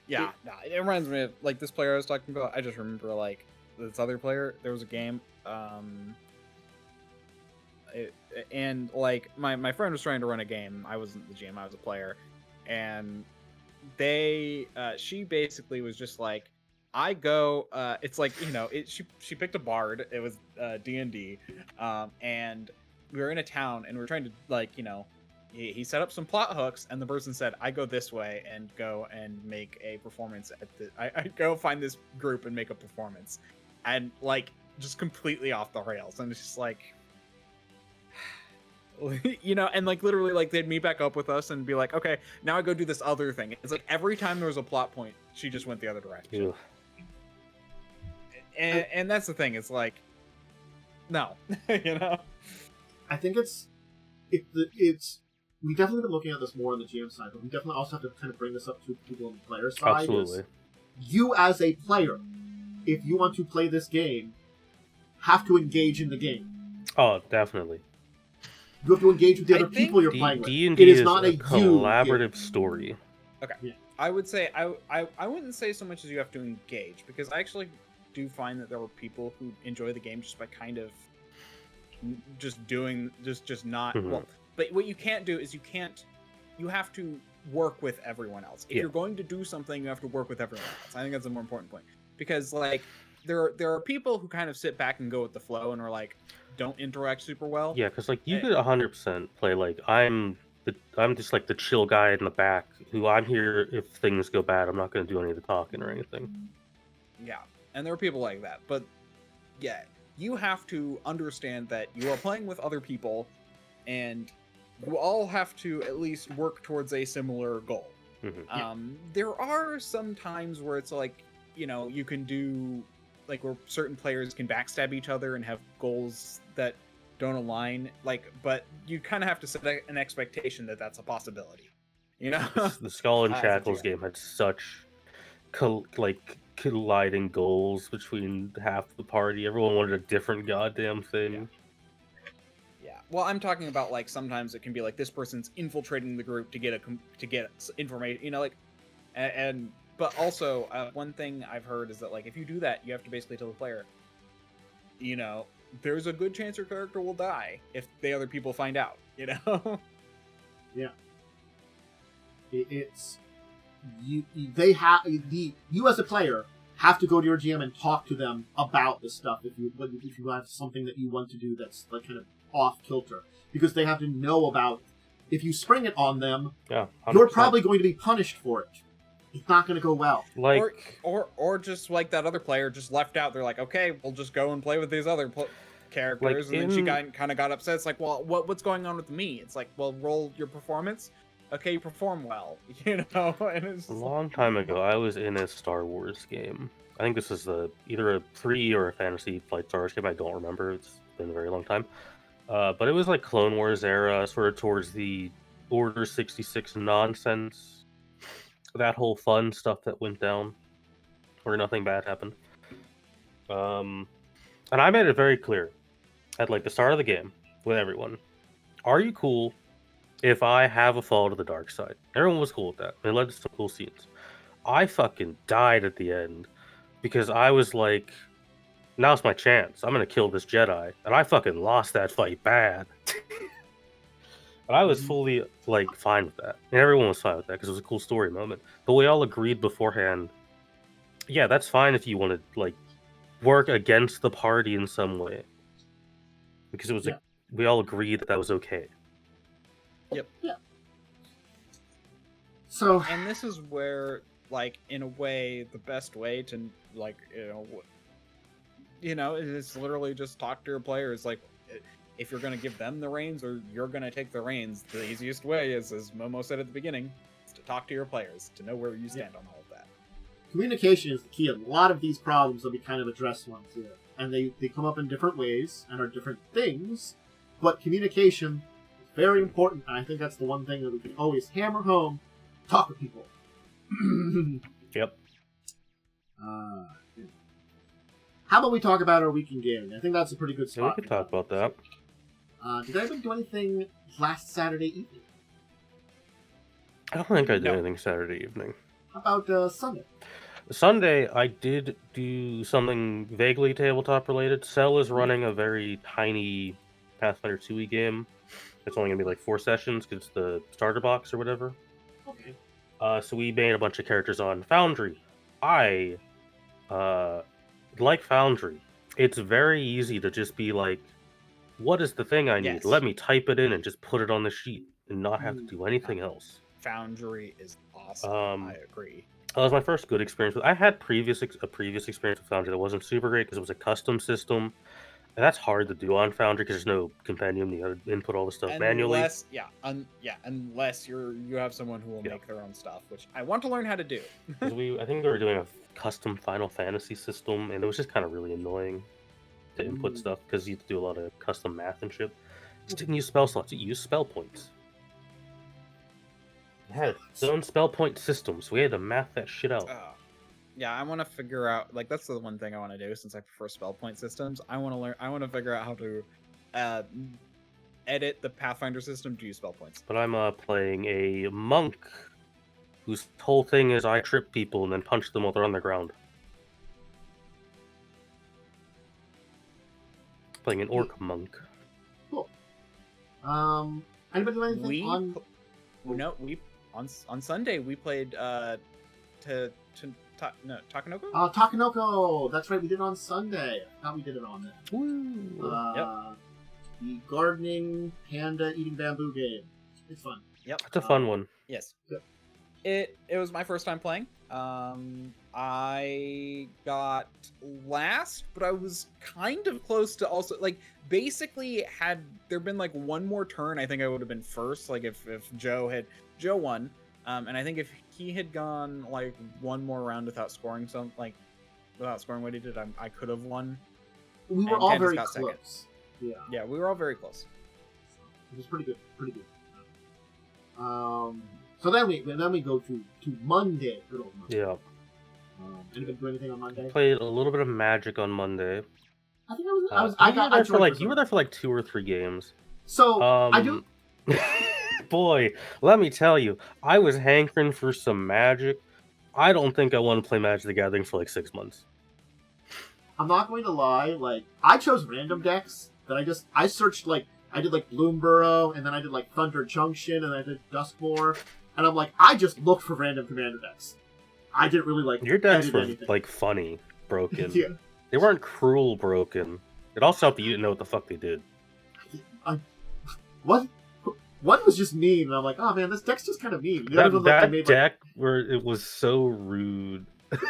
Yeah, it reminds me of like this player I was talking about. I just remember like this other player. There was a game, and like my friend was trying to run a game. I wasn't the GM. I was a player, and she basically was just like, I go. It's like she picked a bard. It was D&D, and we were in a town and we were trying to he set up some plot hooks and the person said, I go this way and go and make a performance at I go find this group and make a performance, and like just completely off the rails. And it's just like and like literally like they'd meet back up with us and be like, okay, now I go do this other thing. It's like every time there was a plot point she just went the other direction. And that's the thing, it's like no.
I think it's we definitely been looking at this more on the GM side, but we definitely also have to kind of bring this up to people on the player side.
Absolutely.
You as a player, if you want to play this game, have to engage in the game.
Oh, definitely.
You have to engage with the other people you're playing with.
D&D
it is not a
collaborative story.
Okay.
Yeah.
I would say I wouldn't say so much as you have to engage, because I actually do find that there are people who enjoy the game just by kind of just doing just not well. But what you can't do is you have to work with everyone else. If you're going to do something, you have to work with everyone else. I think that's a more important point, because like there are people who kind of sit back and go with the flow and are like don't interact super well.
Yeah, because like you could 100% play like I'm just like the chill guy in the back who I'm here if things go bad. I'm not going to do any of the talking or anything.
Yeah, and there are people like that, but yeah, you have to understand that you are playing with other people, and you all have to at least work towards a similar goal. There are some times where it's like, you can do like where certain players can backstab each other and have goals that don't align, like, but you kind of have to set an expectation that that's a possibility.
The Skull and Shackles game had such colliding goals between half the party. Everyone wanted a different goddamn thing.
Yeah. Well, I'm talking about like sometimes it can be like this person's infiltrating the group to get information, but also one thing I've heard is that like if you do that, you have to basically tell the player, there's a good chance your character will die if the other people find out. Yeah.
It's you as a player have to go to your GM and talk to them about the stuff if you have something that you want to do that's like kind of off kilter, because they have to know about if you spring it on them.
Yeah, 100%.
You're probably going to be punished for it. It's not going to go well.
Like
or just like that other player just left out. They're like, okay, we'll just go and play with these other characters, and then she kind of got upset. It's like, well, what's going on with me? It's like, well, roll your performance. Okay, you perform well, And it's
a long time ago, I was in a Star Wars game, I think this is either a 3 or a Fantasy Flight Stars game. I don't remember. It's been a very long time. But it was like Clone Wars era, sort of towards the Order 66 nonsense. That whole fun stuff that went down, where nothing bad happened. And I made it very clear at like the start of the game with everyone. Are you cool if I have a fall to the dark side? Everyone was cool with that. It led to some cool scenes. I fucking died at the end because I was like, now's my chance. I'm gonna kill this Jedi. And I fucking lost that fight bad. And I was fully like fine with that. And everyone was fine with that because it was a cool story moment. But we all agreed beforehand, yeah, that's fine if you want to like work against the party in some way. Because it was like we all agreed that was okay.
Yep.
Yeah. So,
and this is where, like, in a way, the best way to, like, it's literally just talk to your players. Like, if you're going to give them the reins or you're going to take the reins, the easiest way is, as Momo said at the beginning, is to talk to your players, to know where you stand on all of that.
Communication is the key. A lot of these problems will be kind of addressed ones here. And they come up in different ways and are different things, but communication is very important, and I think that's the one thing that we can always hammer home. Talk with people.
Yep.
How about we talk about our week in gaming? I think that's a pretty good spot.
Yeah, we could talk about that.
Did anybody do anything last Saturday evening?
I don't think I did anything Saturday evening.
How about Sunday?
Sunday, I did do something vaguely tabletop related. Cell is running a very tiny Pathfinder 2e game. It's only going to be like 4 sessions because it's the starter box or whatever.
Okay.
So we made a bunch of characters on Foundry. I like Foundry. It's very easy to just be like, what is the thing I need?
Yes.
Let me type it in and just put it on the sheet and not have to do anything else.
Foundry is awesome. I agree.
That was my first good experience with. I had a previous experience with Foundry that wasn't super great because it was a custom system, and that's hard to do on Foundry because there's no compendium. You got to input all the stuff manually.
Unless you have someone who will make their own stuff, which I want to learn how to do.
I think we were doing a custom Final Fantasy system, and it was just kind of really annoying to input stuff because you have to do a lot of custom math and shit. Just didn't use spell slots; you used spell points. It had its own spell point system, so we had to math that shit out.
Yeah, I want to figure out, like, that's the one thing I want to do since I prefer spell point systems. I want to figure out how to edit the Pathfinder system to use spell points.
But I'm playing a monk whose whole thing is I trip people and then punch them while they're on the ground. Playing an orc monk.
Cool. Anybody do anything
on Sunday we played Takanoko?
Takanoko! That's right, we did it on Sunday. I thought we did it on that.
Yep.
The gardening, panda, eating bamboo game. It's fun.
Yep.
It's a fun one.
Yes.
Yep.
It was my first time playing. I got last, but I was kind of close to also, like, basically had there been like one more turn, I think I would have been first. Like if Joe won. And I think if he had gone like one more round without scoring what he did, I could have won.
We were all very close.
Yeah, we were all very close.
It was pretty good. So then we go to Monday. Good old Monday.
Yeah.
Anybody do anything on Monday?
Played a little bit of Magic on Monday.
I think
you were there for like 2 or 3 games.
So I do.
Boy, let me tell you, I was hankering for some Magic. I don't think I want to play Magic the Gathering for like 6 months.
I'm not going to lie. Like, I chose random decks that I searched, like, I did like Bloomburrow, and then I did like Thunder Junction, and I did Duskmoor, and I'm like, I just looked for random commander decks. I didn't really like
your decks were
anything.
Like funny broken.
Yeah.
They weren't cruel broken. It also helped that you didn't know what the fuck they did.
What? One was just mean, and I'm like, oh man, this deck's just kind of mean.
That deck where it was so rude.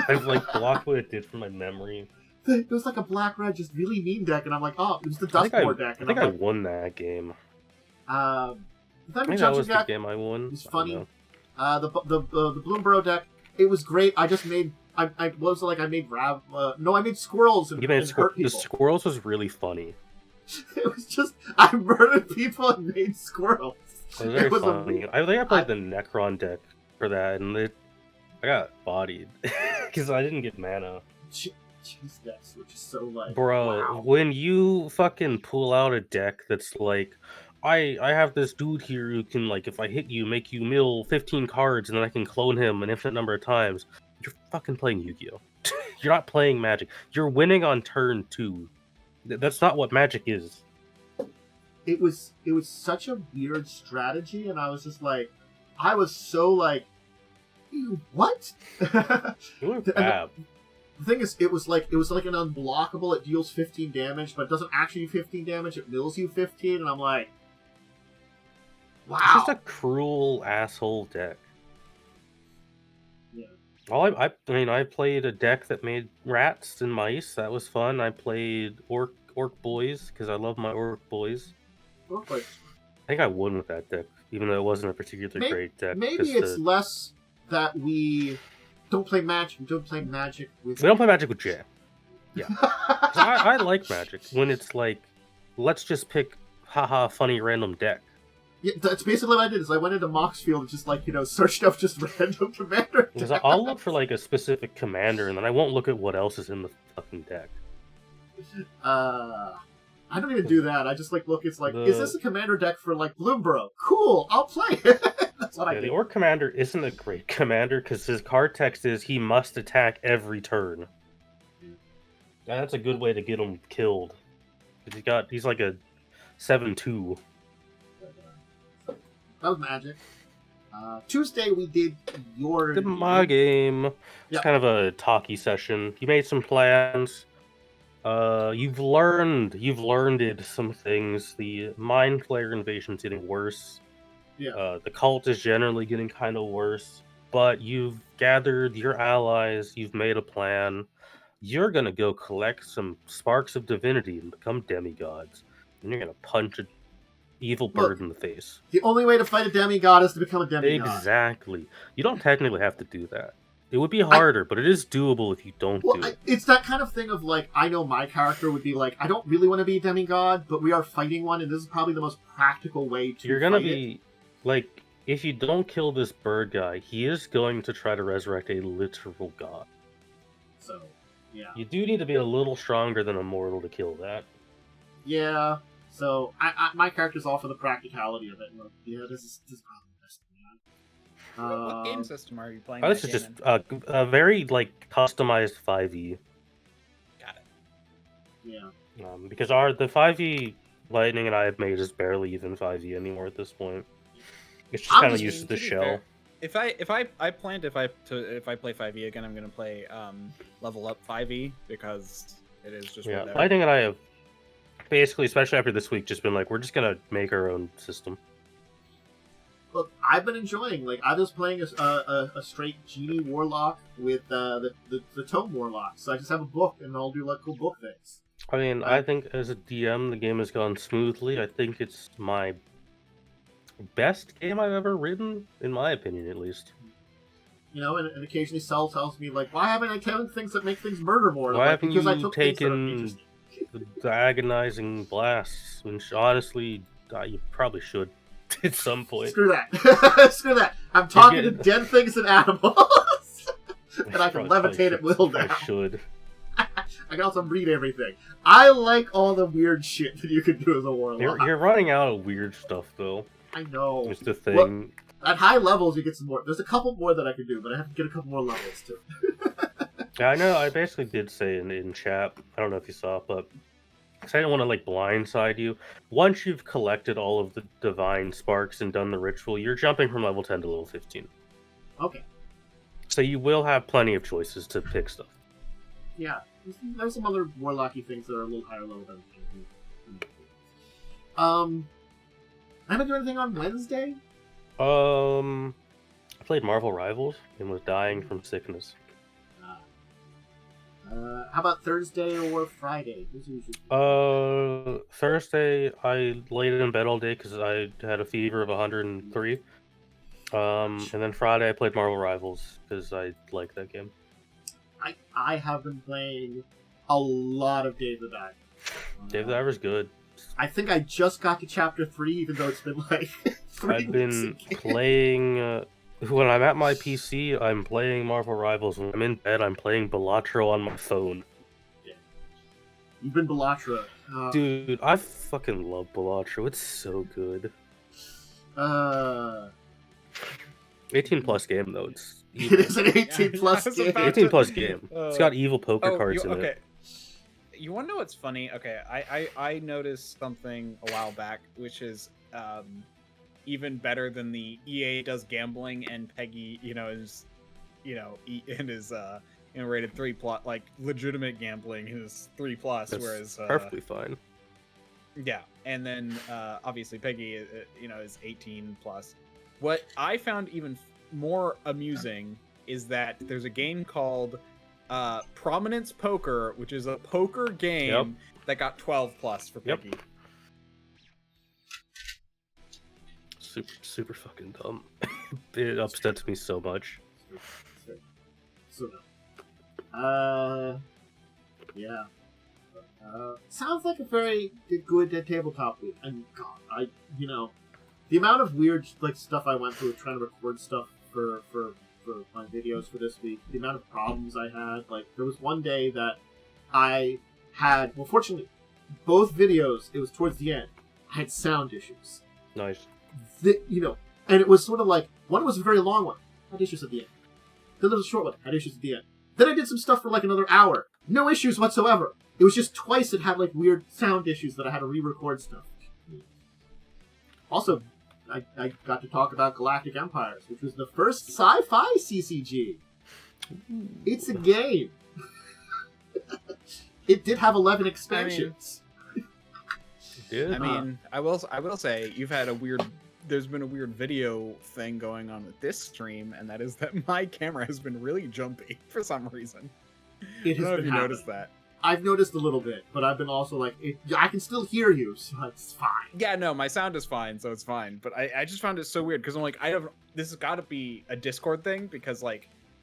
I like blocked what it did from my memory.
It was like a black-red, just really mean deck, and I'm like, oh, it was the Duskmoor deck. And
I think I won that game.
The
Thunder Junction deck, the game I won.
It was funny. The Bloomburrow deck, it was great. I just made I was like I made I made squirrels and,
You made
and hurt
the
people.
squirrels was really funny.
It was just I murdered people and made squirrels.
It was very
It was
funny. I think I played the Necron deck for that, and I got bodied because I didn't get mana.
Cheese decks, which is so like,
Bro,
wow.
when you fucking pull out a deck that's like, I have this dude here who can, like, if I hit you, make you mill 15 cards, and then I can clone him an infinite number of times. You're fucking playing Yu-Gi-Oh! You're not playing Magic. You're winning on turn 2. That's not what Magic is.
It was such a weird strategy, and I was just like, I was so like, what?
You were bad.
The thing is, it was like an unblockable. It deals 15 damage, but it doesn't actually do 15 damage. It mills you 15, and I'm like, wow.
It's just a cruel asshole deck.
Yeah.
I mean, I played a deck that made rats and mice. That was fun. I played orc boys because I love my orc boys. I think I won with that deck, even though it wasn't a particularly great deck.
Maybe it's less that we don't play Magic. We don't play Magic with.
We don't play Magic with Jay. Yeah, I like Magic when it's like, let's just pick haha funny random deck.
Yeah, that's basically what I did. Is I went into Moxfield and just like searched up just random commander.
Because I'll look for like a specific commander, and then I won't look at what else is in the fucking deck.
I don't even do that. I just like look. It's like, is this a commander deck for like Bloomborough? Cool, I'll play it. That's what I do.
The Orc commander isn't a great commander because his card text is he must attack every turn. That's a good way to get him killed. He's like a 7/2.
That was Magic. Tuesday we did
my game. It's kind of a talky session. You made some plans. You've learned some things. The Mind Flayer invasion's getting worse.
Yeah.
The cult is generally getting kind of worse. But you've gathered your allies. You've made a plan. You're gonna go collect some sparks of divinity and become demigods. And you're gonna punch an evil bird in the face.
The only way to fight a demigod is to become a demigod.
Exactly. You don't technically have to do that. It would be harder, but it is doable if you don't do it.
It's that kind of thing of like, I know my character would be like, I don't really want to be a demigod, but we are fighting one, and this is probably the most practical way to
You're gonna be, like, if you don't kill this bird guy, he is going to try to resurrect a literal god.
So, yeah.
You do need to be a little stronger than a mortal to kill that.
Yeah. So, my character's all for the practicality of it. And, yeah, this is probably the best thing.
What game system are you playing?
This is just a very like customized 5e.
Got it.
Yeah.
Because the 5e Lightning and I have made is barely even 5e anymore at this point. It's just kind of used to the shell.
Fair. If I planned if I play 5e again, I'm gonna play level up 5e because it is just whatever.
Lightning and I have basically, especially after this week, just been like, we're just gonna make our own system.
Look, I've been enjoying. Like, I was playing a straight genie warlock with the tome warlock. So I just have a book, and I'll do like cool book things.
I mean, I think as a DM, the game has gone smoothly. I think it's my best game I've ever written, in my opinion, at least.
And occasionally Cell tells me like, why haven't I taken things that make things murder more?
Why haven't you taken the agonizing blasts? Which honestly, you probably should. At some point.
Screw that. Screw that. I'm talking to dead things and animals. And I can levitate at will now.
I should.
I can also read everything. I like all the weird shit that you can do as a warlock.
You're running out of weird stuff, though.
I know.
It's the thing.
Well, at high levels, you get some more. There's a couple more that I can do, but I have to get a couple more levels, too.
Yeah, I know. I basically did say in chat, I don't know if you saw it, but because I didn't want to like blindside you. Once you've collected all of the divine sparks and done the ritual, you're jumping from level 10 to level 15.
Okay.
So you will have plenty of choices to pick stuff.
Yeah. There's some other warlocky things that are a little higher level than I haven't done anything on Wednesday?
I played Marvel Rivals and was dying from sickness.
How about Thursday or Friday?
Thursday I laid in bed all day because I had a fever of 103. And then Friday I played Marvel Rivals because I like that game.
I have been playing a lot of Dave the Diver.
Dave the Diver's good.
I think I just got to chapter 3, even though it's been like 3
I've been
weeks again.
playing. When I'm at my PC, I'm playing Marvel Rivals. When I'm in bed, I'm playing Balatro on my phone.
Yeah. You've been Belatra.
Dude, I fucking love Balatro. It's so good. 18 plus game though.
It is an 18 plus game.
18 plus game. It's got evil poker cards in it.
You want to know what's funny? Okay, I noticed something a while back, which is even better than the EA does gambling, and Peggy, is rated 3 plus, like legitimate gambling is 3 plus, whereas
perfectly fine.
Yeah, and then obviously Peggy, is 18 plus. What I found even more amusing is that there's a game called Prominence Poker, which is a poker game that got 12 plus for Peggy.
Super fucking dumb. It upsets me so much.
Yeah. Sounds like a very good tabletop week. And God, the amount of weird stuff I went through trying to record stuff for my videos for this week, the amount of problems I had. There was one day that I had, well, fortunately, both videos, it was towards the end, I had sound issues.
Nice.
And it was sort of like, one was a very long one, had issues at the end. Then there was a short one, had issues at the end. Then I did some stuff for another hour. No issues whatsoever. It was just twice it had weird sound issues that I had to re-record stuff. Also, I got to talk about Galactic Empires, which was the first sci-fi CCG. It's a game. It did have 11 expansions.
I will say you've had there's been a weird video thing going on with this stream, and that is that my camera has been really jumpy for some reason. I don't know if you noticed that.
I've noticed a little bit, but I've been also I can still hear you, so it's fine.
Yeah, no, my sound is fine, so it's fine. But I just found it so weird, because I'm like, this has got to be a Discord thing, because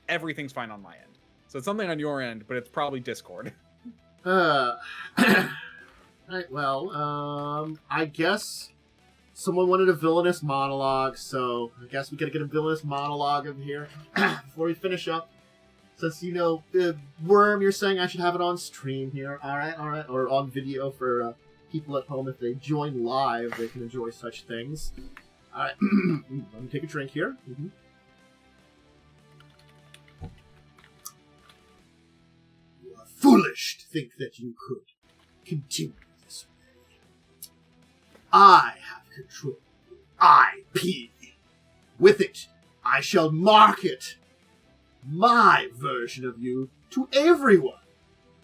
everything's fine on my end. So it's something on your end, but it's probably Discord.
Right, well, I guess someone wanted a villainous monologue, so I guess we gotta get a villainous monologue in here before we finish up. Since, Worm, you're saying I should have it on stream here. Alright. Or on video for people at home. If they join live, they can enjoy such things. Alright. Let me take a drink here. Mm-hmm. You are foolish to think that you could continue this way. I have control of IP. With it, I shall market my version of you to everyone,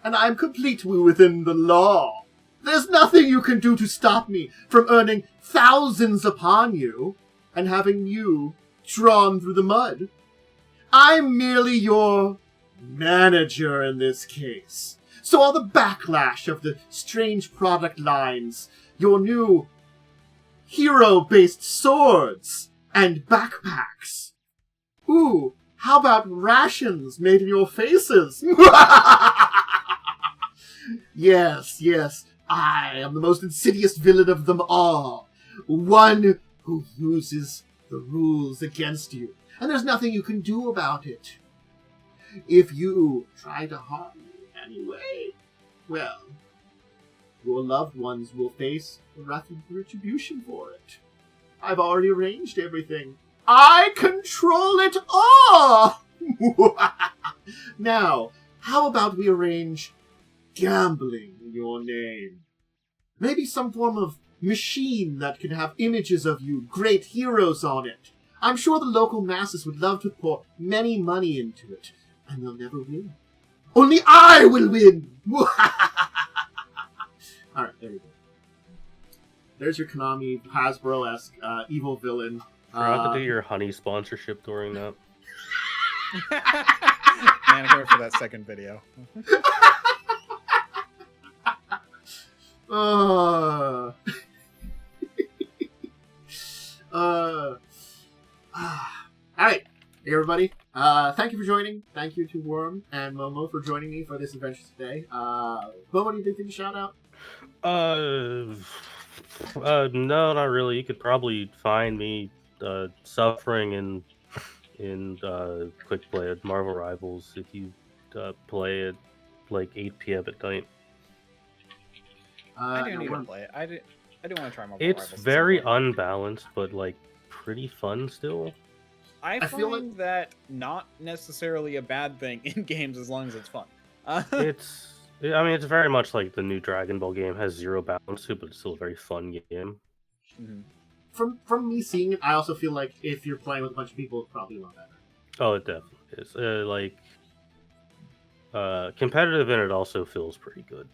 and I'm completely within the law. There's nothing you can do to stop me from earning thousands upon you and having you drawn through the mud. I'm merely your manager in this case, so all the backlash of the strange product lines, your new hero-based swords and backpacks. Ooh, how about rations made in your faces? Yes, I am the most insidious villain of them all. One who uses the rules against you, and there's nothing you can do about it. If you try to harm me anyway, well, your loved ones will face retribution for it. I've already arranged everything. I control it all! Now, how about we arrange gambling in your name? Maybe some form of machine that can have images of you, great heroes on it. I'm sure the local masses would love to pour many money into it, and they'll never win. Only I will win! Alright, there you go. There's your Konami, Hasbro-esque evil villain.
Forgot to do your honey sponsorship during that.
Man, I wait for that second video.
Alright, hey everybody. Thank you for joining. Thank you to Worm and Momo for joining me for this adventure today. Momo, anything to shout out?
No, not really. You could probably find me suffering in quick play at Marvel Rivals if you play at like 8 p.m. at night.
I do need to play it. I do want to try Marvel
It's
Rivals.
very unbalanced, but like pretty fun still.
I
feel
find that not necessarily a bad thing in games as long as it's fun.
It's very much like the new Dragon Ball game has zero balance to it, but it's still a very fun game.
Mhm.
From me seeing it, I also feel like if you're playing with a bunch of people, it's probably a lot better.
Oh, it definitely is. Competitive in it also feels pretty good.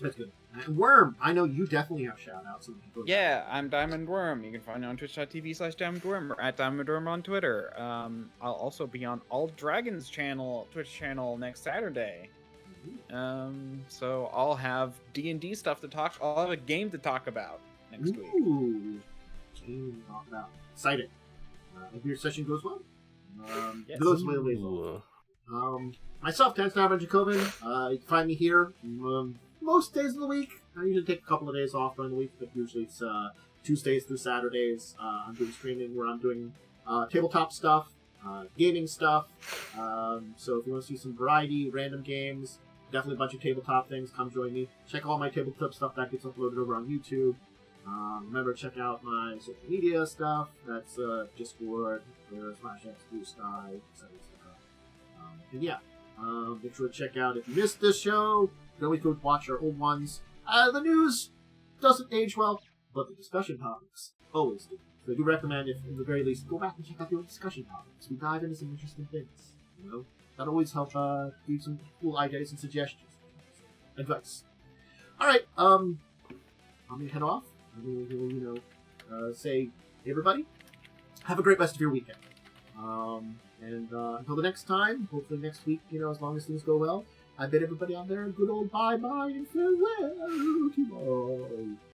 That's good. And Worm, I know you definitely have shout outs.
Yeah, I'm DiamondWyrm. You can find me on twitch.tv/DiamondWyrm or at DiamondWyrm on Twitter. I'll also be on All Dragons Twitch channel next Saturday. So I'll have D&D stuff to talk. I'll have a game to talk about next week.
Game to talk about. Excited. Hope your session goes well.
Yes.
Goes way well. Myself, Dracovin. You can find me here most days of the week. I usually take a couple of days off during the week, but usually it's Tuesdays through Saturdays. I'm doing streaming where I'm doing tabletop stuff, gaming stuff. So if you want to see some variety, random games, definitely a bunch of tabletop things, come join me. Check all my tabletop stuff that gets uploaded over on YouTube. Remember to check out my social media stuff. That's Discord, Twitter, /X, Blue Sky, etc. And yeah, make sure to check out if you missed this show. You can always go watch our old ones. The news doesn't age well, but the discussion topics always do. So I do recommend, if in the very least, go back and check out the old discussion topics. We dive into some interesting things. You know, that always helps give some cool ideas and suggestions, advice. All right, I'm gonna head off. I'm gonna say, hey everybody, have a great rest of your weekend. And until the next time, hopefully next week, as long as things go well, I bid everybody out there a good old bye-bye and farewell tomorrow.